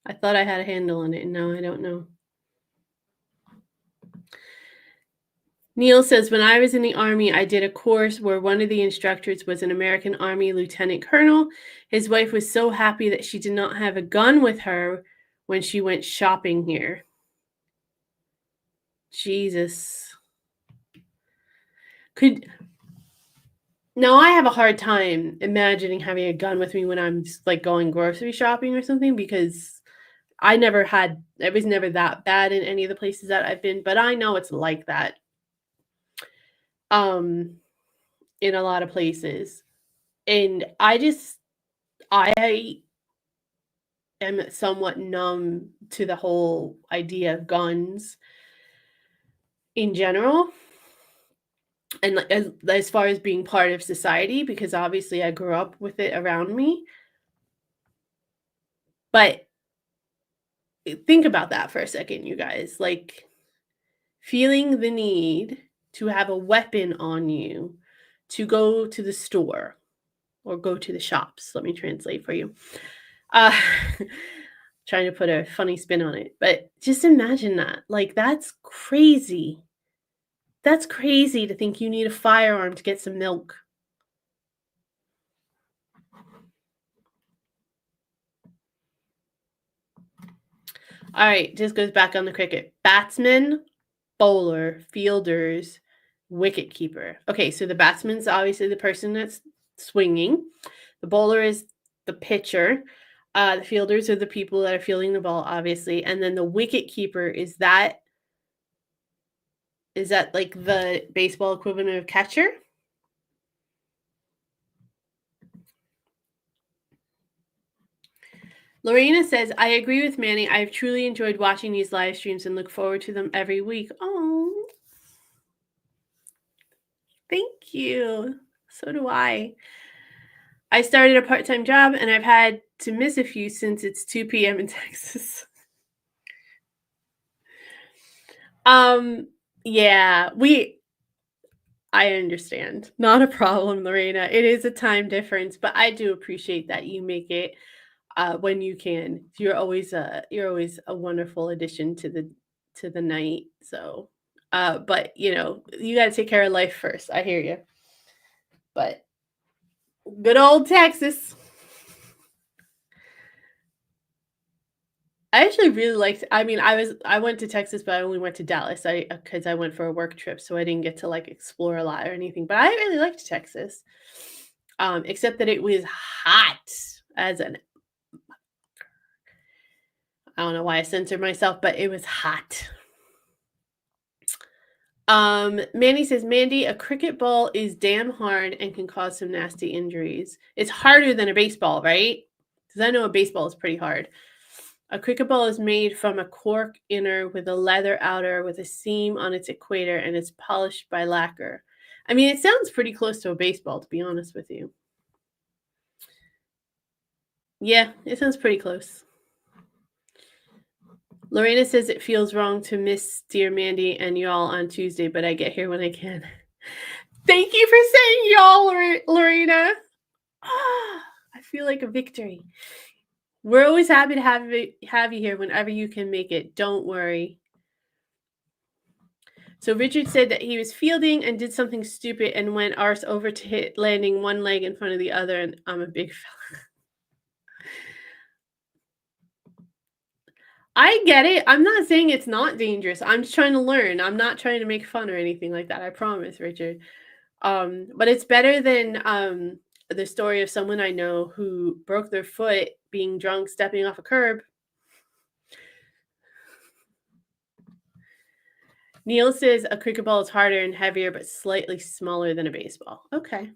I thought I had a handle on it, and now I don't know. Neil says, when I was in the Army, I did a course where one of the instructors was an American Army lieutenant colonel. His wife was so happy that she did not have a gun with her when she went shopping here. Jesus. Now I have a hard time imagining having a gun with me when I'm just like going grocery shopping or something because it was never that bad in any of the places that I've been, but I know it's like that. In a lot of places. And I am somewhat numb to the whole idea of guns. in general, and as far as being part of society, because obviously I grew up with it around me. But think about that for a second, you guys. Like, feeling the need to have a weapon on you to go to the store or go to the shops. Let me translate for you. Uh, trying to put a funny spin on it, but just imagine that. Like, that's crazy. That's crazy to think you need a firearm to get some milk. All right, just goes back on the cricket. Batsman, bowler, fielders, wicket keeper. Okay, so the batsman's obviously the person that's swinging. The bowler is the pitcher. The fielders are the people that are fielding the ball, obviously, and then the wicket keeper is that like the baseball equivalent of catcher? Lorena says, I agree with Manny. I've truly enjoyed watching these live streams and look forward to them every week. Oh, thank you. So do I. I started a part-time job and I've had to miss a few since it's 2 p.m. in Texas. Yeah, I understand. Not a problem, Lorena. It is a time difference, but I do appreciate that you make it when you can. You're always a wonderful addition to the night. So, but you got to take care of life first. I hear you. But good old Texas. I actually really liked. I mean, I went to Texas, but I only went to Dallas. Because I went for a work trip, so I didn't get to like explore a lot or anything. But I really liked Texas, except that it was hot as an. I don't know why I censored myself, but it was hot. Mandy says, Mandy, a cricket ball is damn hard and can cause some nasty injuries. It's harder than a baseball, right? Because I know a baseball is pretty hard. A cricket ball is made from a cork inner with a leather outer with a seam on its equator and it's polished by lacquer. I mean, it sounds pretty close to a baseball, to be honest with you. Yeah, it sounds pretty close. Lorena says it feels wrong to miss Dear Mandy and y'all on Tuesday, but I get here when I can. Thank you for saying y'all, Lorena. I feel like a victory. We're always happy to have you here whenever you can make it. Don't worry. So Richard said that he was fielding and did something stupid and went arse over to hit, landing one leg in front of the other, and I'm a big fella. I get it. I'm not saying it's not dangerous. I'm just trying to learn. I'm not trying to make fun or anything like that. I promise, Richard. But it's better than the story of someone I know who broke their foot being drunk, stepping off a curb. Neil says a cricket ball is harder and heavier, but slightly smaller than a baseball. Okay.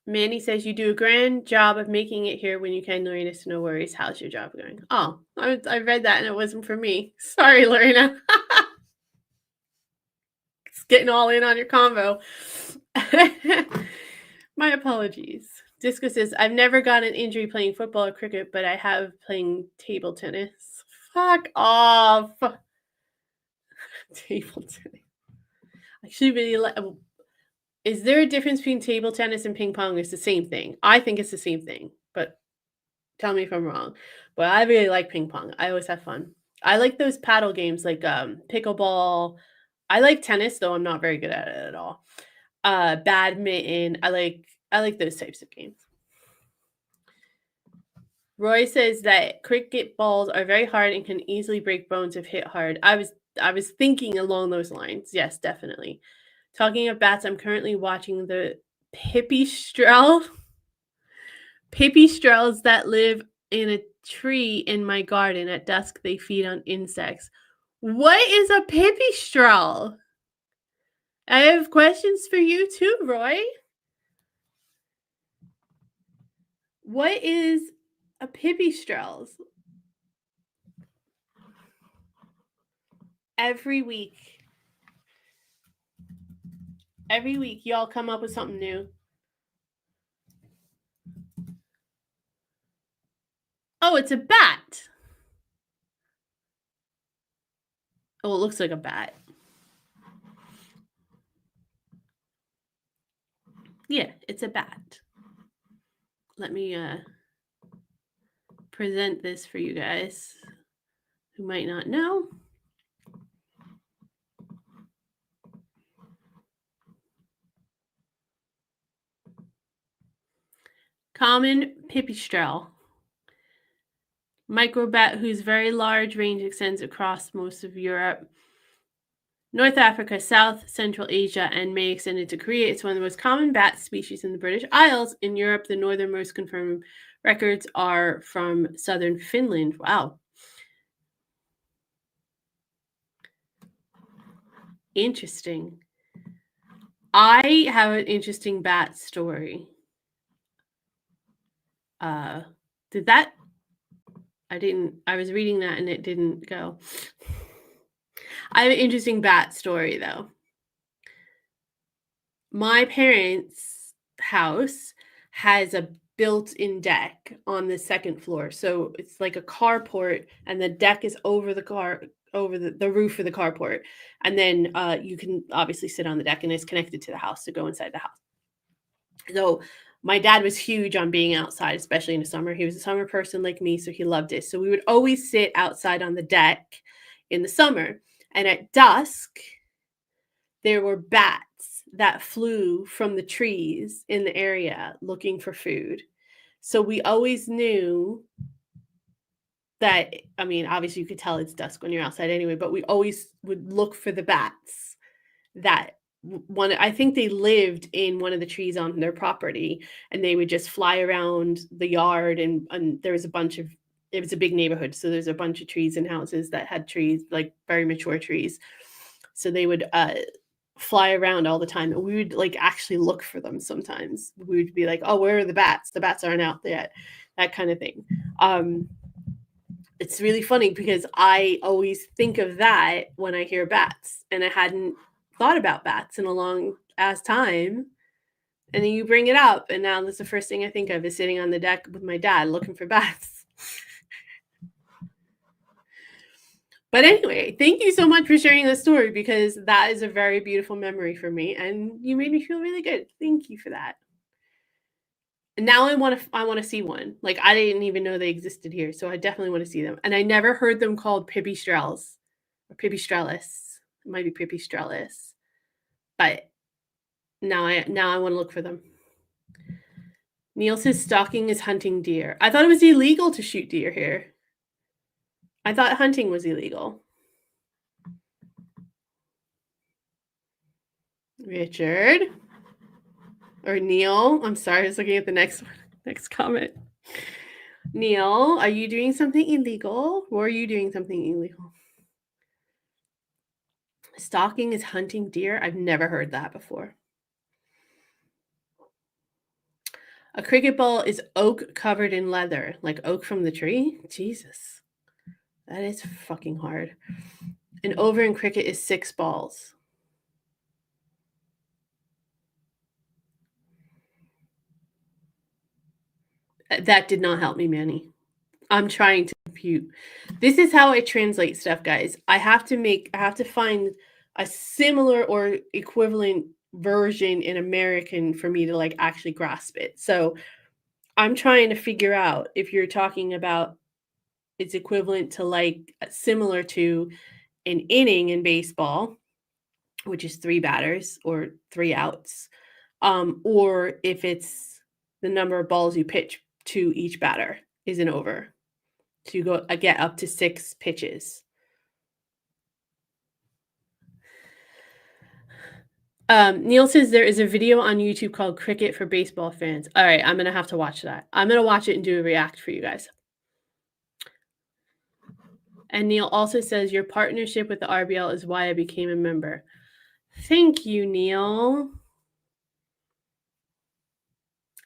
Mandy says you do a grand job of making it here when you can, Lorena. So no worries. How's your job going? Oh, I read that and it wasn't for me. Sorry, Lorena. It's getting all in on your convo. My apologies. Disco says I've never got an injury playing football or cricket, but I have playing table tennis. Fuck off. Table tennis. I actually really like. Is there a difference between table tennis and ping pong? It's the same thing. I think it's the same thing, but tell me if I'm wrong. But I really like ping pong. I always have fun. I like those paddle games like pickleball. I like tennis, though I'm not very good at it at all. Badminton. I like those types of games. Roy says that cricket balls are very hard and can easily break bones if hit hard. I was thinking along those lines. Yes, definitely. Talking of bats, I'm currently watching the pipistrelles that live in a tree in my garden. At dusk, they feed on insects. What is a pipistrelle? I have questions for you too, Roy. What is a pipistrelle? Every week. Every week, y'all come up with something new. Oh, it's a bat. Oh, it looks like a bat. Yeah, it's a bat. Let me present this for you guys who might not know. Common pipistrelle. Microbat whose very large range extends across most of Europe, North Africa, South Central Asia, and may extend into Korea. It's one of the most common bat species in the British Isles. In Europe, the northernmost confirmed records are from southern Finland. Wow. Interesting. I have an interesting bat story. Did that? I was reading that and it didn't go. I have an interesting bat story though. My parents' house has a built-in deck on the second floor. So it's like a carport and the deck is over the roof of the carport. And then you can obviously sit on the deck and it's connected to the house to go inside the house. So my dad was huge on being outside, especially in the summer. He was a summer person like me, so he loved it. So we would always sit outside on the deck in the summer. And at dusk, there were bats that flew from the trees in the area looking for food. So we always knew that, I mean, obviously you could tell it's dusk when you're outside anyway, but we always would look for the bats that one I think they lived in one of the trees on their property and they would just fly around the yard and there was a bunch of it was a big neighborhood, so there's a bunch of trees and houses that had trees, like very mature trees. So they would fly around all the time and we would like actually look for them sometimes. We would be like, "Oh, where are the bats? The bats aren't out yet." That kind of thing. It's really funny because I always think of that when I hear bats and I hadn't thought about bats in a long ass time. And then you bring it up, and now that's the first thing I think of is sitting on the deck with my dad looking for bats. But anyway, thank you so much for sharing this story because that is a very beautiful memory for me, and you made me feel really good. Thank you for that. And now I want to see one. Like I didn't even know they existed here, so I definitely want to see them. And I never heard them called pipistrelles or pipistrellus. It might be pipistrellus, but now I want to look for them. Neil says stalking is hunting deer. I thought it was illegal to shoot deer here. I thought hunting was illegal. Richard or Neil. I'm sorry, I was looking at the next one. Next comment. Neil, are you doing something illegal? Or are you doing something illegal? Stalking is hunting deer. I've never heard that before. A cricket ball is oak covered in leather, like oak from the tree. Jesus, that is fucking hard. An over in cricket is 6 balls. That did not help me, Manny. I'm trying to compute. This is how I translate stuff, guys. I have to find a similar or equivalent version in American for me to like actually grasp it. So I'm trying to figure out if you're talking about it's equivalent to like similar to an inning in baseball, which is 3 batters or 3 outs, or if it's the number of balls you pitch to each batter is an over. So you get up to 6 pitches. Neil says there is a video on YouTube called Cricket for Baseball Fans. All right, I'm going to have to watch that. I'm going to watch it and do a react for you guys. And Neil also says your partnership with the RBL is why I became a member. Thank you, Neil.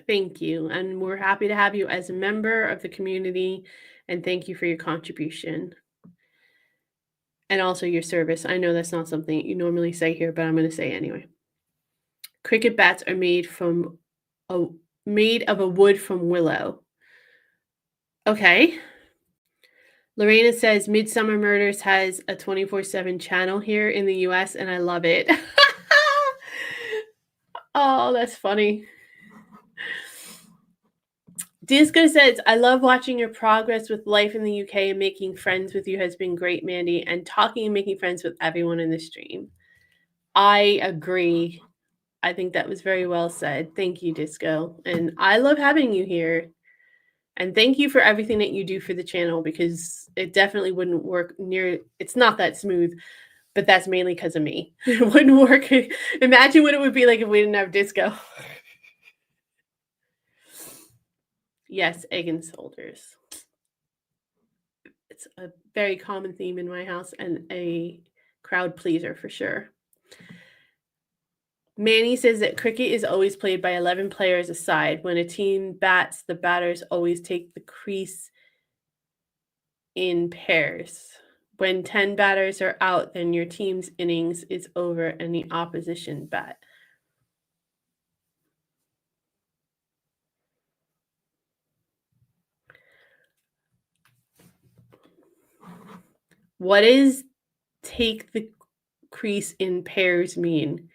Thank you. And we're happy to have you as a member of the community. And thank you for your contribution. and also your service. I know that's not something you normally say here, but I'm gonna say it anyway. Cricket bats are a made of a wood from willow. Okay. Lorena says Midsummer Murders has a 24/7 channel here in the US, and I love it. Oh, that's funny. Disco says, I love watching your progress with life in the UK, and making friends with you has been great, Mandy, and talking and making friends with everyone in the stream. I agree. I think that was very well said. Thank you, Disco. And I love having you here. And thank you for everything that you do for the channel, because it definitely wouldn't work it's not that smooth, but that's mainly because of me. It wouldn't work. Imagine what it would be like if we didn't have Disco. Yes, egg and soldiers. It's a very common theme in my house and a crowd pleaser for sure. Manny says that cricket is always played by 11 players a side. When a team bats, the batters always take the crease in pairs. When 10 batters are out, then your team's innings is over and the opposition bat. What does take the crease in pairs mean?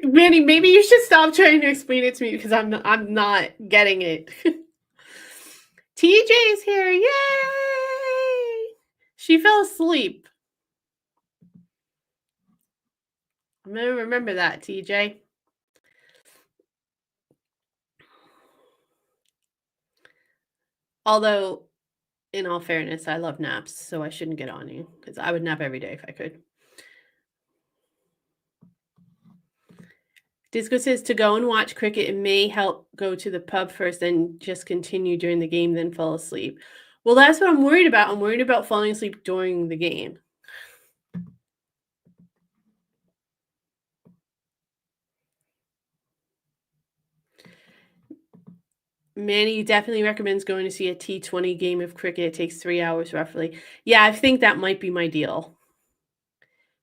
Manny, maybe you should stop trying to explain it to me, because I'm not getting it. TJ is here. Yay! She fell asleep. I'm going to remember that, TJ. Although, in all fairness, I love naps, so I shouldn't get on you, because I would nap every day if I could. Disco says to go and watch cricket, it may help go to the pub first, then just continue during the game, then fall asleep. Well, that's what I'm worried about. I'm worried about falling asleep during the game. Manny definitely recommends going to see a T20 game of cricket. It takes 3 hours roughly. Yeah, I think that might be my deal.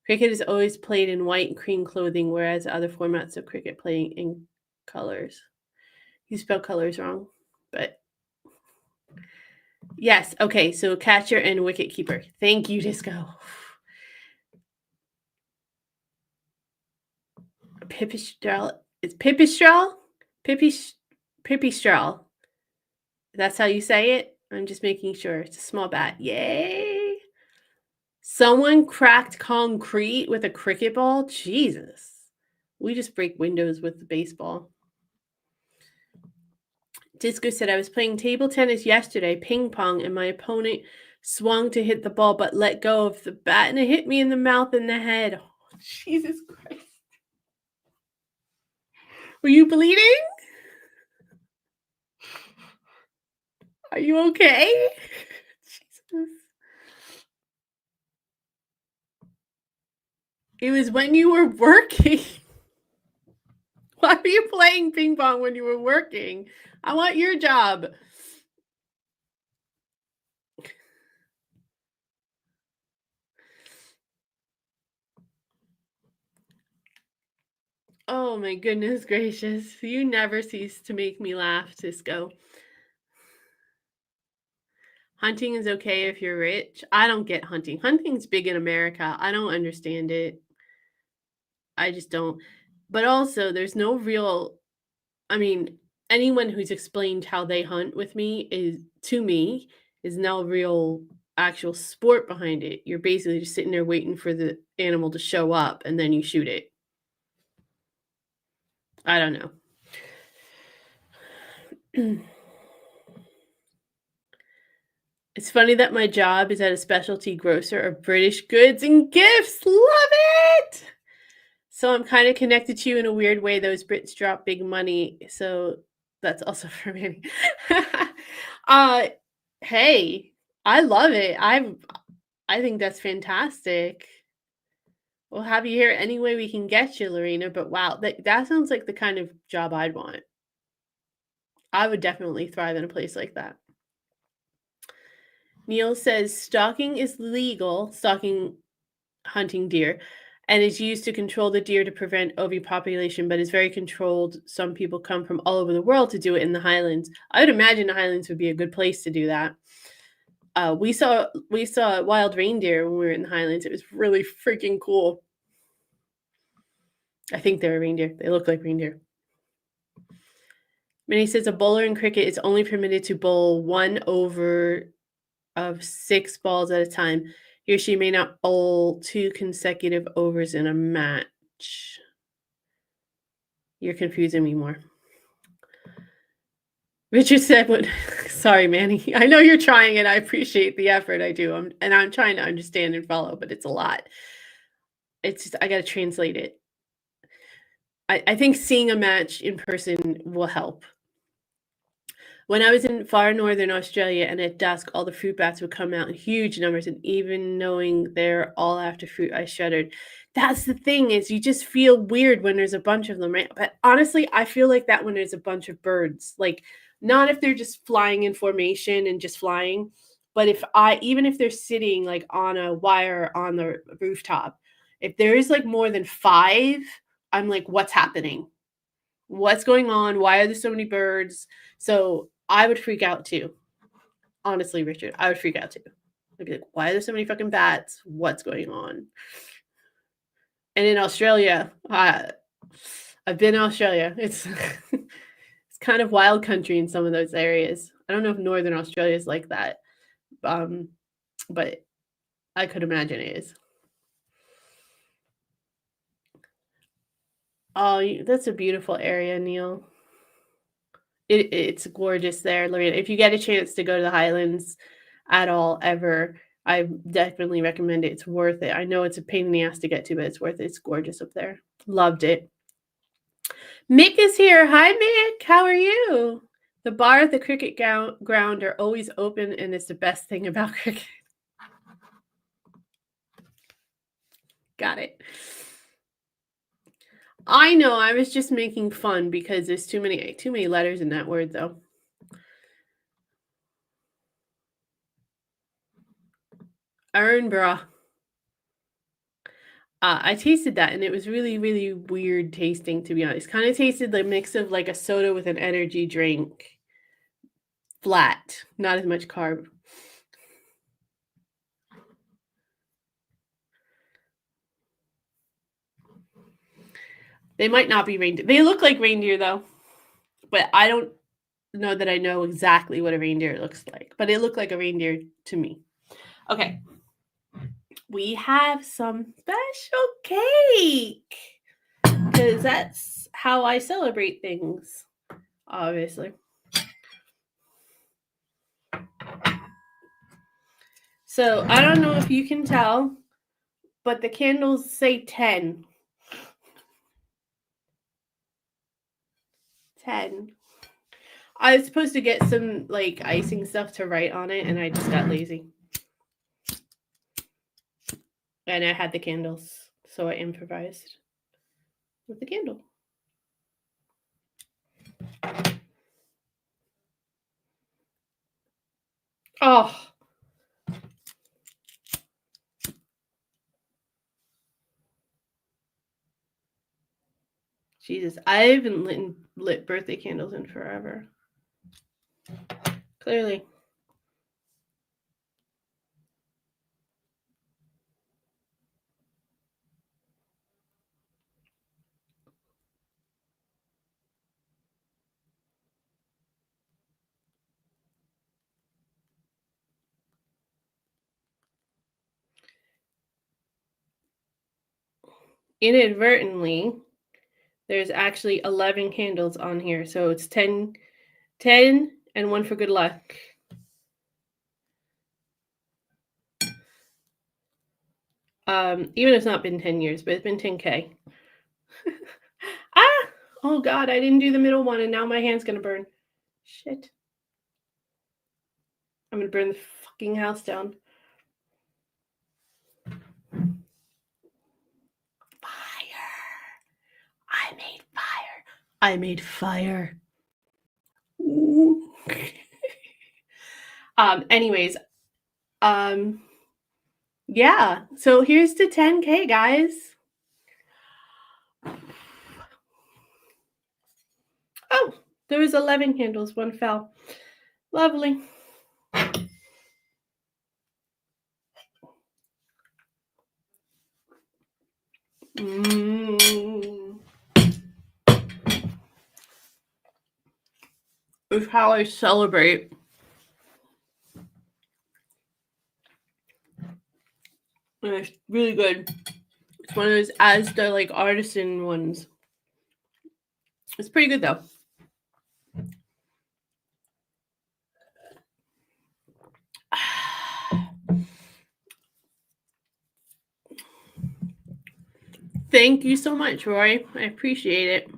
Cricket is always played in white and cream clothing, whereas other formats of cricket playing in colors. You spelled colors wrong, but yes. Okay, so catcher and wicket keeper. Thank you, Disco. Pipistrel. It's Pipistrel? Pipistrel. That's how you say it? I'm just making sure. It's a small bat. Yay! Someone cracked concrete with a cricket ball? Jesus. We just break windows with the baseball. Disco said, I was playing table tennis yesterday, ping pong, and my opponent swung to hit the ball but let go of the bat, and it hit me in the mouth and the head. Oh, Jesus Christ. Were you bleeding? Are you okay? Jesus. It was when you were working. Why are you playing ping pong when you were working? I want your job. Oh my goodness gracious. You never cease to make me laugh, Cisco. Hunting is okay if you're rich. I don't get hunting. Hunting's big in America. I don't understand it. I just don't. But also, there's no real, I mean, anyone who's explained how they hunt with me is no real actual sport behind it. You're basically just sitting there waiting for the animal to show up and then you shoot it. I don't know. It's funny that my job is at a specialty grocer of British goods and gifts. Love it! So I'm kind of connected to you in a weird way. Those Brits drop big money, so that's also for me. uh, hey, I love it. I think that's fantastic. We'll have you here any way we can get you, Lorena. But wow, that sounds like the kind of job I'd want. I would definitely thrive in a place like that. Neil says stalking is legal, stalking hunting deer, and is used to control the deer to prevent overpopulation, but is very controlled. Some people come from all over the world to do it in the Highlands. I would imagine the Highlands would be a good place to do that. We saw wild reindeer when we were in the Highlands. It was really freaking cool. I think they're reindeer. They look like reindeer. Minnie says a bowler in cricket is only permitted to bowl 1 over of 6 balls at a time. He or she may not bowl 2 consecutive overs in a match. You're confusing me more. Richard said, "What?" Sorry, Manny. I know you're trying, and I appreciate the effort. I do. I'm trying to understand and follow, but it's a lot. It's just, I got to translate it. I think seeing a match in person will help. When I was in far northern Australia and at dusk, all the fruit bats would come out in huge numbers, and even knowing they're all after fruit, I shuddered. That's the thing, is you just feel weird when there's a bunch of them, right? But honestly, I feel like that when there's a bunch of birds. Like, not if they're just flying in formation and just flying, but even if they're sitting like on a wire on the rooftop, if there is like more than 5, I'm like, what's happening? What's going on? Why are there so many birds? So I would freak out too. Honestly, Richard, I would freak out too. I'd be like, why are there so many fucking bats? What's going on? And in Australia, I've been in Australia. It's it's kind of wild country in some of those areas. I don't know if northern Australia is like that, but I could imagine it is. Oh, that's a beautiful area, Neil. It's gorgeous there, Lorena. If you get a chance to go to the Highlands at all ever, I definitely recommend it. It's worth it. I know it's a pain in the ass to get to, but it's worth it. It's gorgeous up there. Loved it. Mick is here. Hi, Mick. How are you? The bar at the cricket ground are always open, and it's the best thing about cricket. Got it. I know. I was just making fun because there's too many letters in that word, though. Ernbra. I tasted that, and it was really, really weird tasting, to be honest. Kind of tasted the mix of like a soda with an energy drink. Flat, not as much carb. They might not be reindeer. They look like reindeer, though. But I don't know that I know exactly what a reindeer looks like. But it looked like a reindeer to me. Okay. We have some special cake. Because that's how I celebrate things, obviously. So I don't know if you can tell, but the candles say 10. 10. I was supposed to get some like icing stuff to write on it, and I just got lazy. And I had the candles, so I improvised with the candle. Oh. Jesus, I haven't lit birthday candles in forever. Clearly. Inadvertently, there's actually 11 candles on here, so it's 10 and one for good luck. Even if it's not been 10 years, but it's been 10K. Ah! Oh God, I didn't do the middle one, and now my hand's gonna burn. Shit. I'm gonna burn the fucking house down. Fire! I made fire. I made fire. Ooh. Anyways, Um, yeah. So here's to 10K, guys. Oh, there was 11 candles. One fell. Lovely. Mm. It's how I celebrate. And it's really good. It's one of those Asda like artisan ones. It's pretty good though. Thank you so much, Roy. I appreciate it.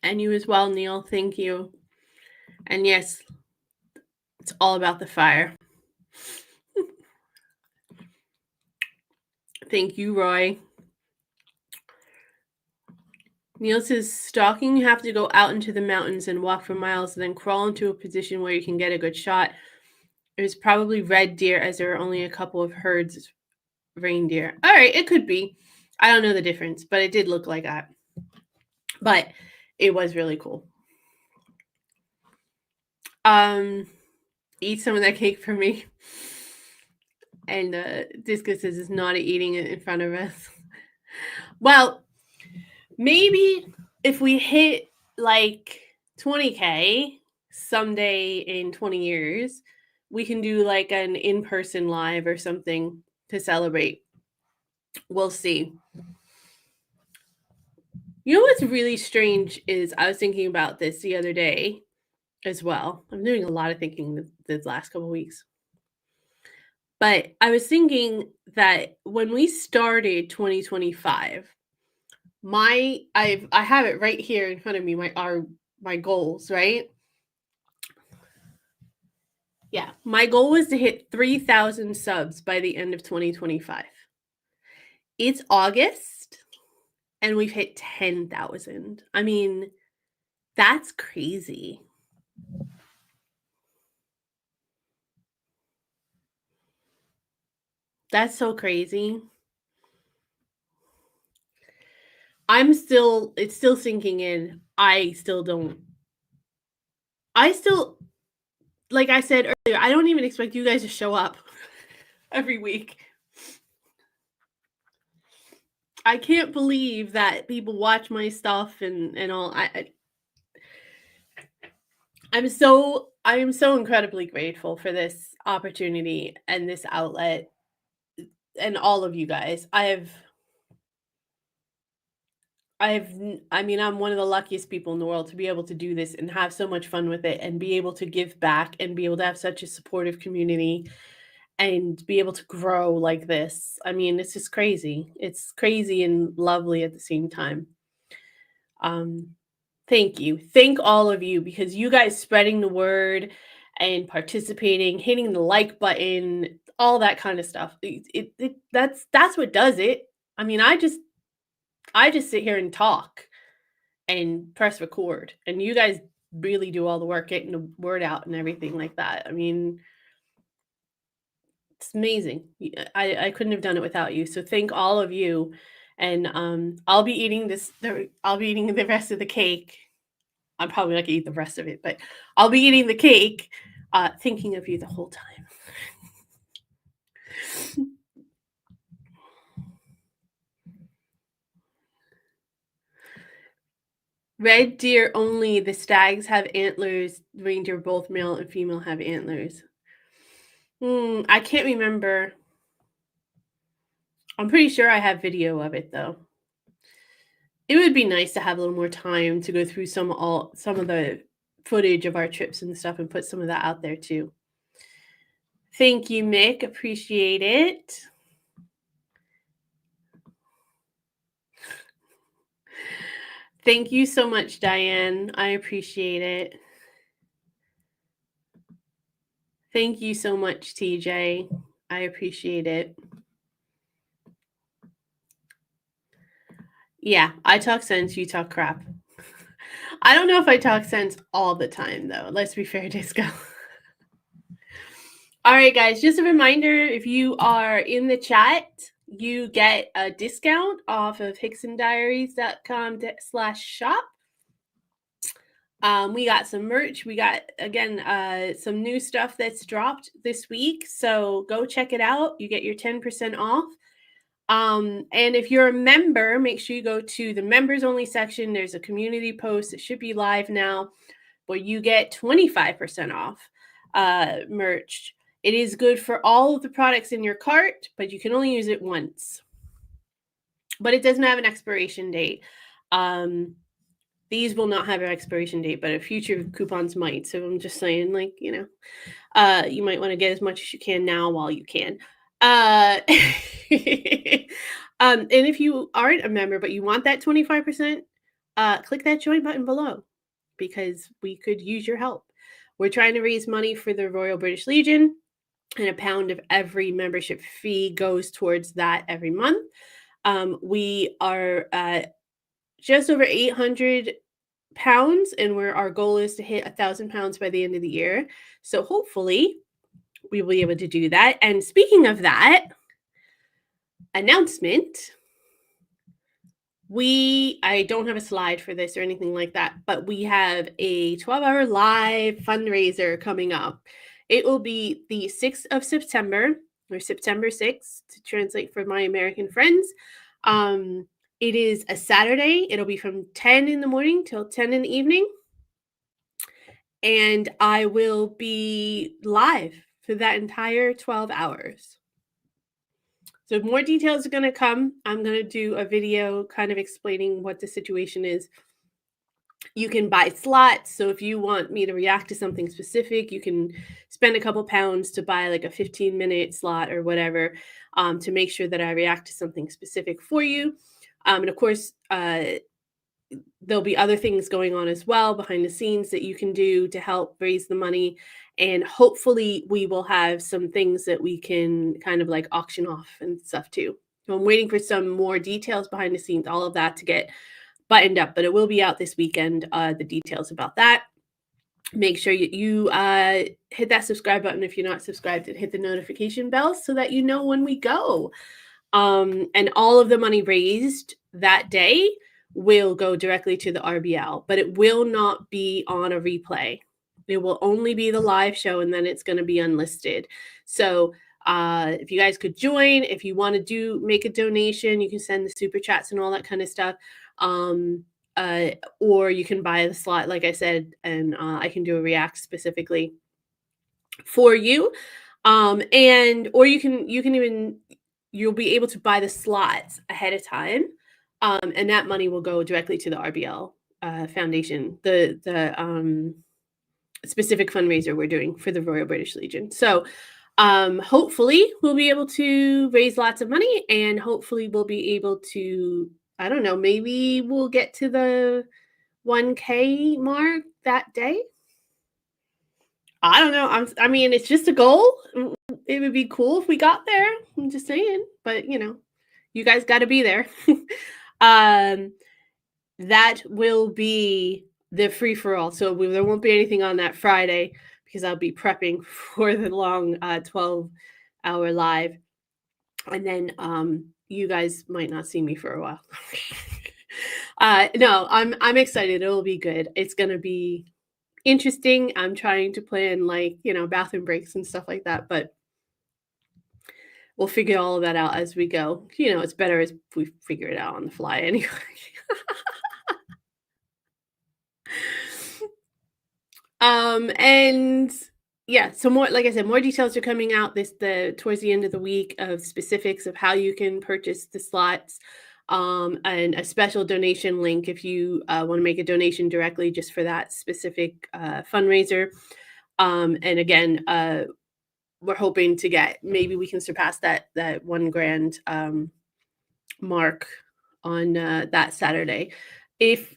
And you as well, Neil. Thank you. And yes, it's all about the fire. Thank you, Roy. Neil says, stalking, you have to go out into the mountains and walk for miles, and then crawl into a position where you can get a good shot. It was probably red deer, as there are only a couple of herds of reindeer. All right, it could be. I don't know the difference, but it did look like that. But it was really cool. Eat some of that cake for me. And Disco says it's not eating it in front of us. Well, maybe if we hit like 20K someday in 20 years, we can do like an in-person live or something to celebrate. We'll see. You know what's really strange is I was thinking about this the other day as well. I'm doing a lot of thinking the last couple of weeks. But I was thinking that when we started 2025, I have it right here in front of me, my goals, right? Yeah, my goal was to hit 3,000 subs by the end of 2025. It's August and we've hit 10,000. I mean, that's crazy. That's so crazy. It's still sinking in. I still, like I said earlier, I don't even expect you guys to show up every week. I can't believe that people watch my stuff and all. I am so incredibly grateful for this opportunity and this outlet and all of you guys. I mean, I'm one of the luckiest people in the world to be able to do this and have so much fun with it and be able to give back and be able to have such a supportive community and be able to grow like this. I mean, it's just crazy. It's crazy and lovely at the same time. Thank you. Thank all of you because you guys spreading the word and participating, hitting the like button, all that kind of stuff. That's what does it. I mean, I just sit here and talk and press record, and you guys really do all the work getting the word out and everything like that. I mean, it's amazing. I couldn't have done it without you. So thank all of you. And I'll be eating I'll be eating the rest of the cake. I'm probably not gonna eat the rest of it, but I'll be eating the cake, thinking of you the whole time. Red deer only. The stags have antlers. Reindeer, both male and female, have antlers. I can't remember. I'm pretty sure I have video of it though. It would be nice to have a little more time to go through some of the footage of our trips and stuff and put some of that out there too. Thank you, Mick. Appreciate it. Thank you so much, Diane. I appreciate it. Thank you so much, TJ. I appreciate it. Yeah, I talk sense, you talk crap. I don't know if I talk sense all the time, though. Let's be fair, Disco. All right, guys, just a reminder, if you are in the chat, you get a discount off of hicksondiaries.com/shop. We got some merch. We got, again, some new stuff that's dropped this week. So go check it out. You get your 10% off. And if you're a member, make sure you go to the members only section. There's a community post. It should be live now, where you get 25% off merch. It is good for all of the products in your cart, but you can only use it once. But it doesn't have an expiration date. These will not have an expiration date, but future coupons might. So I'm just saying, like, you might want to get as much as you can now while you can. And if you aren't a member, but you want that 25%, click that join button below, because we could use your help. We're trying to raise money for the Royal British Legion, and a pound of every membership fee goes towards that every month. We are just over 800 pounds, and our goal is to hit 1,000 pounds by the end of the year. So hopefully we will be able to do that. And speaking of that announcement, I don't have a slide for this or anything like that, but we have a 12-hour live fundraiser coming up. It will be the 6th of September, or September 6th, to translate for my American friends. It is a Saturday. It'll be from 10 in the morning till 10 in the evening. And I will be live for that entire 12 hours. So more details are going to come. I'm going to do a video kind of explaining what the situation is. You can buy slots. So if you want me to react to something specific, you can spend a couple pounds to buy like a 15-minute slot or whatever, to make sure that I react to something specific for you. And of course, there'll be other things going on as well behind the scenes that you can do to help raise the money. And hopefully we will have some things that we can kind of like auction off and stuff too. So I'm waiting for some more details behind the scenes, all of that to get buttoned up, but it will be out this weekend, the details about that. Make sure you hit that subscribe button if you're not subscribed, and hit the notification bell so that you know when we go. And all of the money raised that day will go directly to the RBL, but it will not be on a replay. It will only be the live show, and then it's going to be unlisted. So if you guys could join, if you want to make a donation, you can send the super chats and all that kind of stuff. Or you can buy the slot, like I said, and I can do a react specifically for you. Or you'll be able to buy the slots ahead of time. And that money will go directly to the RBL Foundation, the specific fundraiser we're doing for the Royal British Legion. So hopefully we'll be able to raise lots of money, and hopefully we'll be able to, I don't know, maybe we'll get to the 1K mark that day. I don't know. I mean, it's just a goal. It would be cool if we got there. I'm just saying. But, you guys got to be there. That will be the free-for-all. So there won't be anything on that Friday, because I'll be prepping for the long 12-hour live. And then you guys might not see me for a while. No, I'm excited. It'll be good. It's going to be interesting. I'm trying to plan bathroom breaks and stuff like that, but we'll figure all of that out as we go. It's better as we figure it out on the fly anyway. And yeah, so more, like I said, more details are coming out towards the end of the week, of specifics of how you can purchase the slots, and a special donation link if you want to make a donation directly just for that specific fundraiser. And again, we're hoping to maybe we can surpass that $1,000 mark on that Saturday. If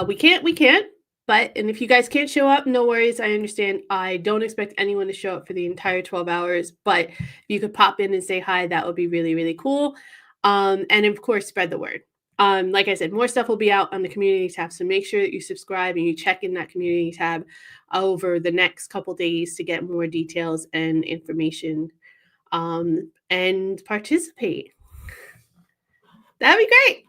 we can't, we can't. And if you guys can't show up, no worries. I understand. I don't expect anyone to show up for the entire 12 hours, but if you could pop in and say hi, that would be really, really cool. And of course, spread the word. Like I said, more stuff will be out on the community tab. So make sure that you subscribe and you check in that community tab over the next couple days to get more details and information, and participate. That'd be great.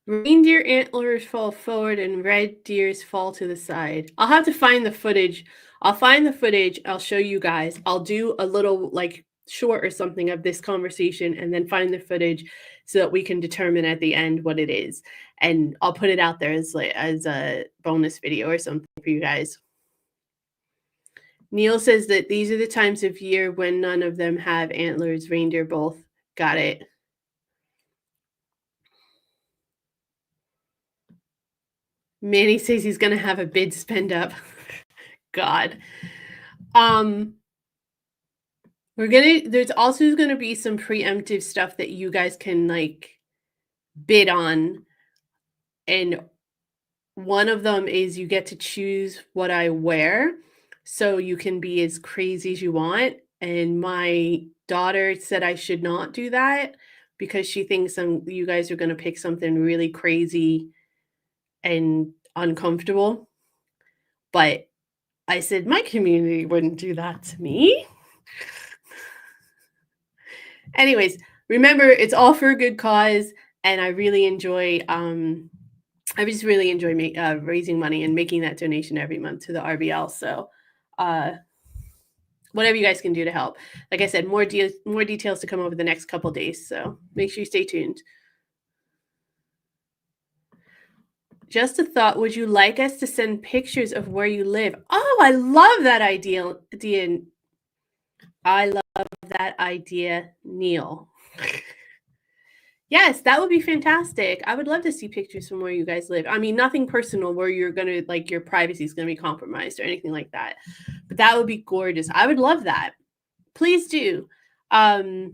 Reindeer antlers fall forward and red deers fall to the side. I'll have to find the footage. I'll find the footage. I'll show you guys. I'll do a little like short or something of this conversation and then find the footage so that we can determine at the end what it is. And I'll put it out there as a bonus video or something for you guys. Neil says that these are the times of year when none of them have antlers, reindeer both. Got it. Manny says he's gonna have a bid spend up. God. There's also gonna be some preemptive stuff that you guys can like bid on. And one of them is you get to choose what I wear. So you can be as crazy as you want. And my daughter said I should not do that because she thinks you guys are gonna pick something really crazy and uncomfortable. But I said my community wouldn't do that to me. Anyways, remember it's all for a good cause, and I really enjoy raising money and making that donation every month to the RBL. So whatever you guys can do to help. Like I said, more details to come over the next couple days. So make sure you stay tuned. Just a thought, would you like us to send pictures of where you live? Oh, I love that idea, Dean. I love that idea, Neil. Yes, that would be fantastic. I would love to see pictures from where you guys live. I mean, nothing personal where you're going to like your privacy is going to be compromised or anything like that. But that would be gorgeous. I would love that. Please do. I'll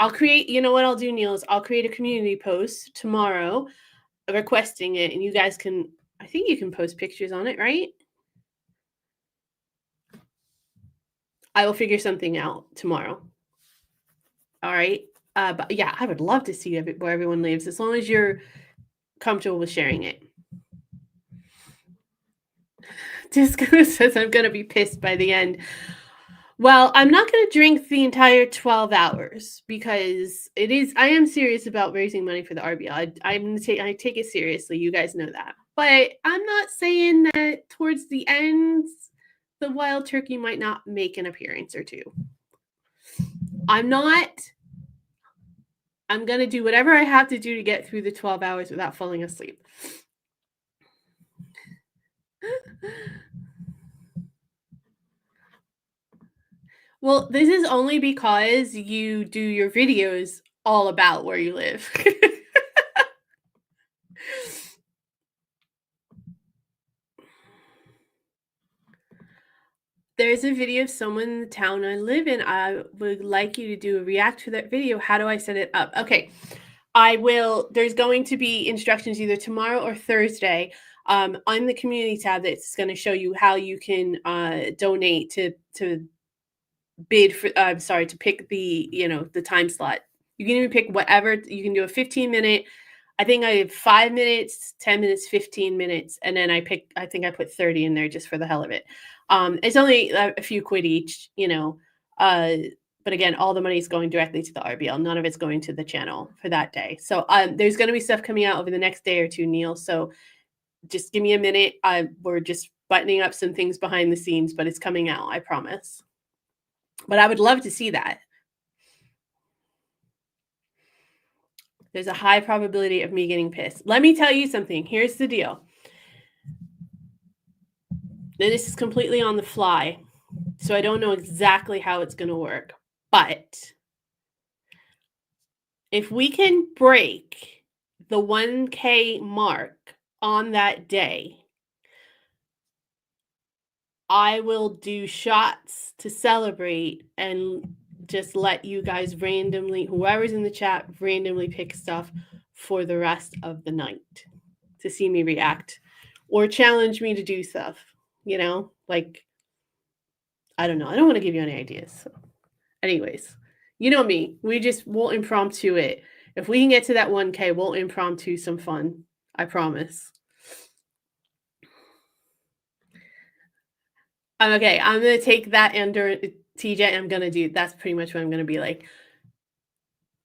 create, you know what I'll do, Neil, is I'll create a community post tomorrow requesting it, and you guys can, I think you can post pictures on it, right? I will figure something out tomorrow. All right. But yeah, I would love to see where everyone lives as long as you're comfortable with sharing it. Disco says I'm going to be pissed by the end. Well, I'm not going to drink the entire 12 hours because I am serious about raising money for the RBL. I take it seriously. You guys know that. But I'm not saying that towards the end, the wild turkey might not make an appearance or two. I'm going to do whatever I have to do to get through the 12 hours without falling asleep. Well, this is only because you do your videos all about where you live. There's a video of someone in the town I live in. I would like you to do a react to that video. How do I set it up? Okay. There's going to be instructions either tomorrow or Thursday on the community tab that's going to show you how you can donate to bid for to pick the time slot. You can even pick whatever. You can do a 15-minute. I think I have 5 minutes, 10 minutes, 15 minutes, and then I think I put 30 in there just for the hell of it. It's only a few quid each, but again, all the money is going directly to the RBL. None of it's going to the channel for that day. So there's going to be stuff coming out over the next day or two, Neil. So just give me a minute. We're just buttoning up some things behind the scenes, but it's coming out, I promise. But I would love to see that. There's a high probability of me getting pissed. Let me tell you something. Here's the deal. This is completely on the fly, so I don't know exactly how it's going to work. But if we can break the 1K mark on that day, I will do shots to celebrate and just let you guys randomly, whoever's in the chat, randomly pick stuff for the rest of the night to see me react or challenge me to do stuff, you know? Like, I don't know. I don't want to give you any ideas. So. Anyways, you know me. We'll impromptu it. If we can get to that 1K, we'll impromptu some fun. I promise. Okay. I'm going to take that under TJ. I'm going to do, that's pretty much what I'm going to be like.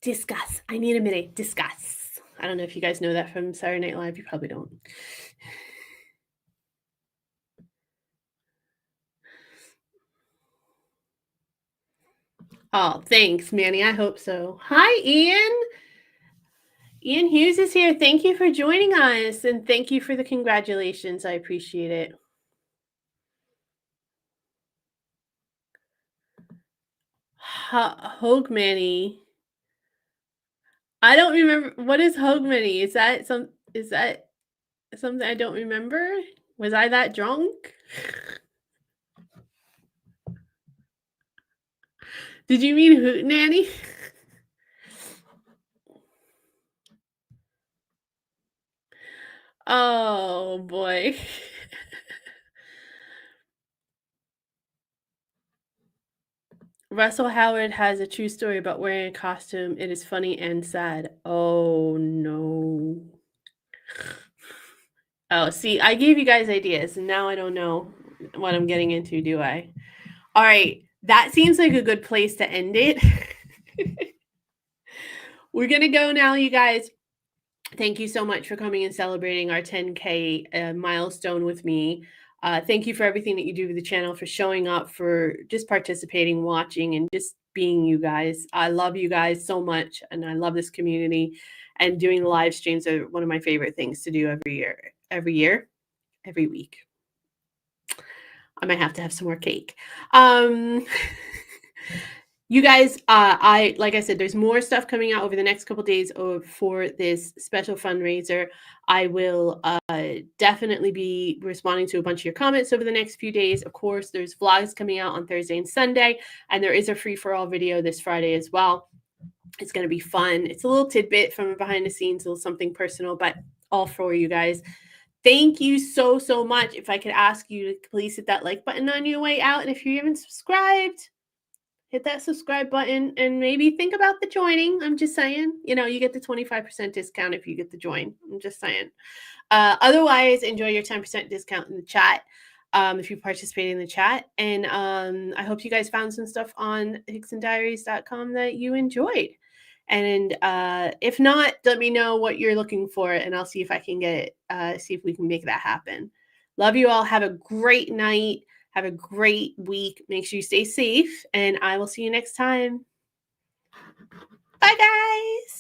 Discuss. I need a minute. Discuss. I don't know if you guys know that from Saturday Night Live. You probably don't. Oh, thanks, Manny. I hope so. Hi, Ian. Ian Hughes is here. Thank you for joining us, and thank you for the congratulations. I appreciate it. Hogmanay. I don't remember. What is Hogmanay? Is that something I don't remember? Was I that drunk? Did you mean Hootenanny? Oh boy. Russell Howard has a true story about wearing a costume. It is funny and sad. Oh no. Oh, see, I gave you guys ideas, and now I don't know what I'm getting into, do I? All right, that seems like a good place to end it. We're going to go now, you guys. Thank you so much for coming and celebrating our 10K milestone with me. Thank you for everything that you do for the channel, for showing up, for just participating, watching, and just being you guys. I love you guys so much, and I love this community. And doing the live streams are one of my favorite things to do every week. I might have to have some more cake. You guys, like I said, there's more stuff coming out over the next couple days for this special fundraiser. I will definitely be responding to a bunch of your comments over the next few days. Of course, there's vlogs coming out on Thursday and Sunday, and there is a free-for-all video this Friday as well. It's going to be fun. It's a little tidbit from behind the scenes, a little something personal, but all for you guys. Thank you so, so much. If I could ask you to please hit that like button on your way out, and if you haven't subscribed, hit that subscribe button and maybe think about the joining. I'm just saying, you get the 25% discount if you get the join. I'm just saying. Otherwise, enjoy your 10% discount in the chat if you participate in the chat. And I hope you guys found some stuff on hicksondiaries.com that you enjoyed. And if not, let me know what you're looking for, and I'll see if I can get it, see if we can make that happen. Love you all. Have a great night. Have a great week. Make sure you stay safe, and I will see you next time. Bye, guys.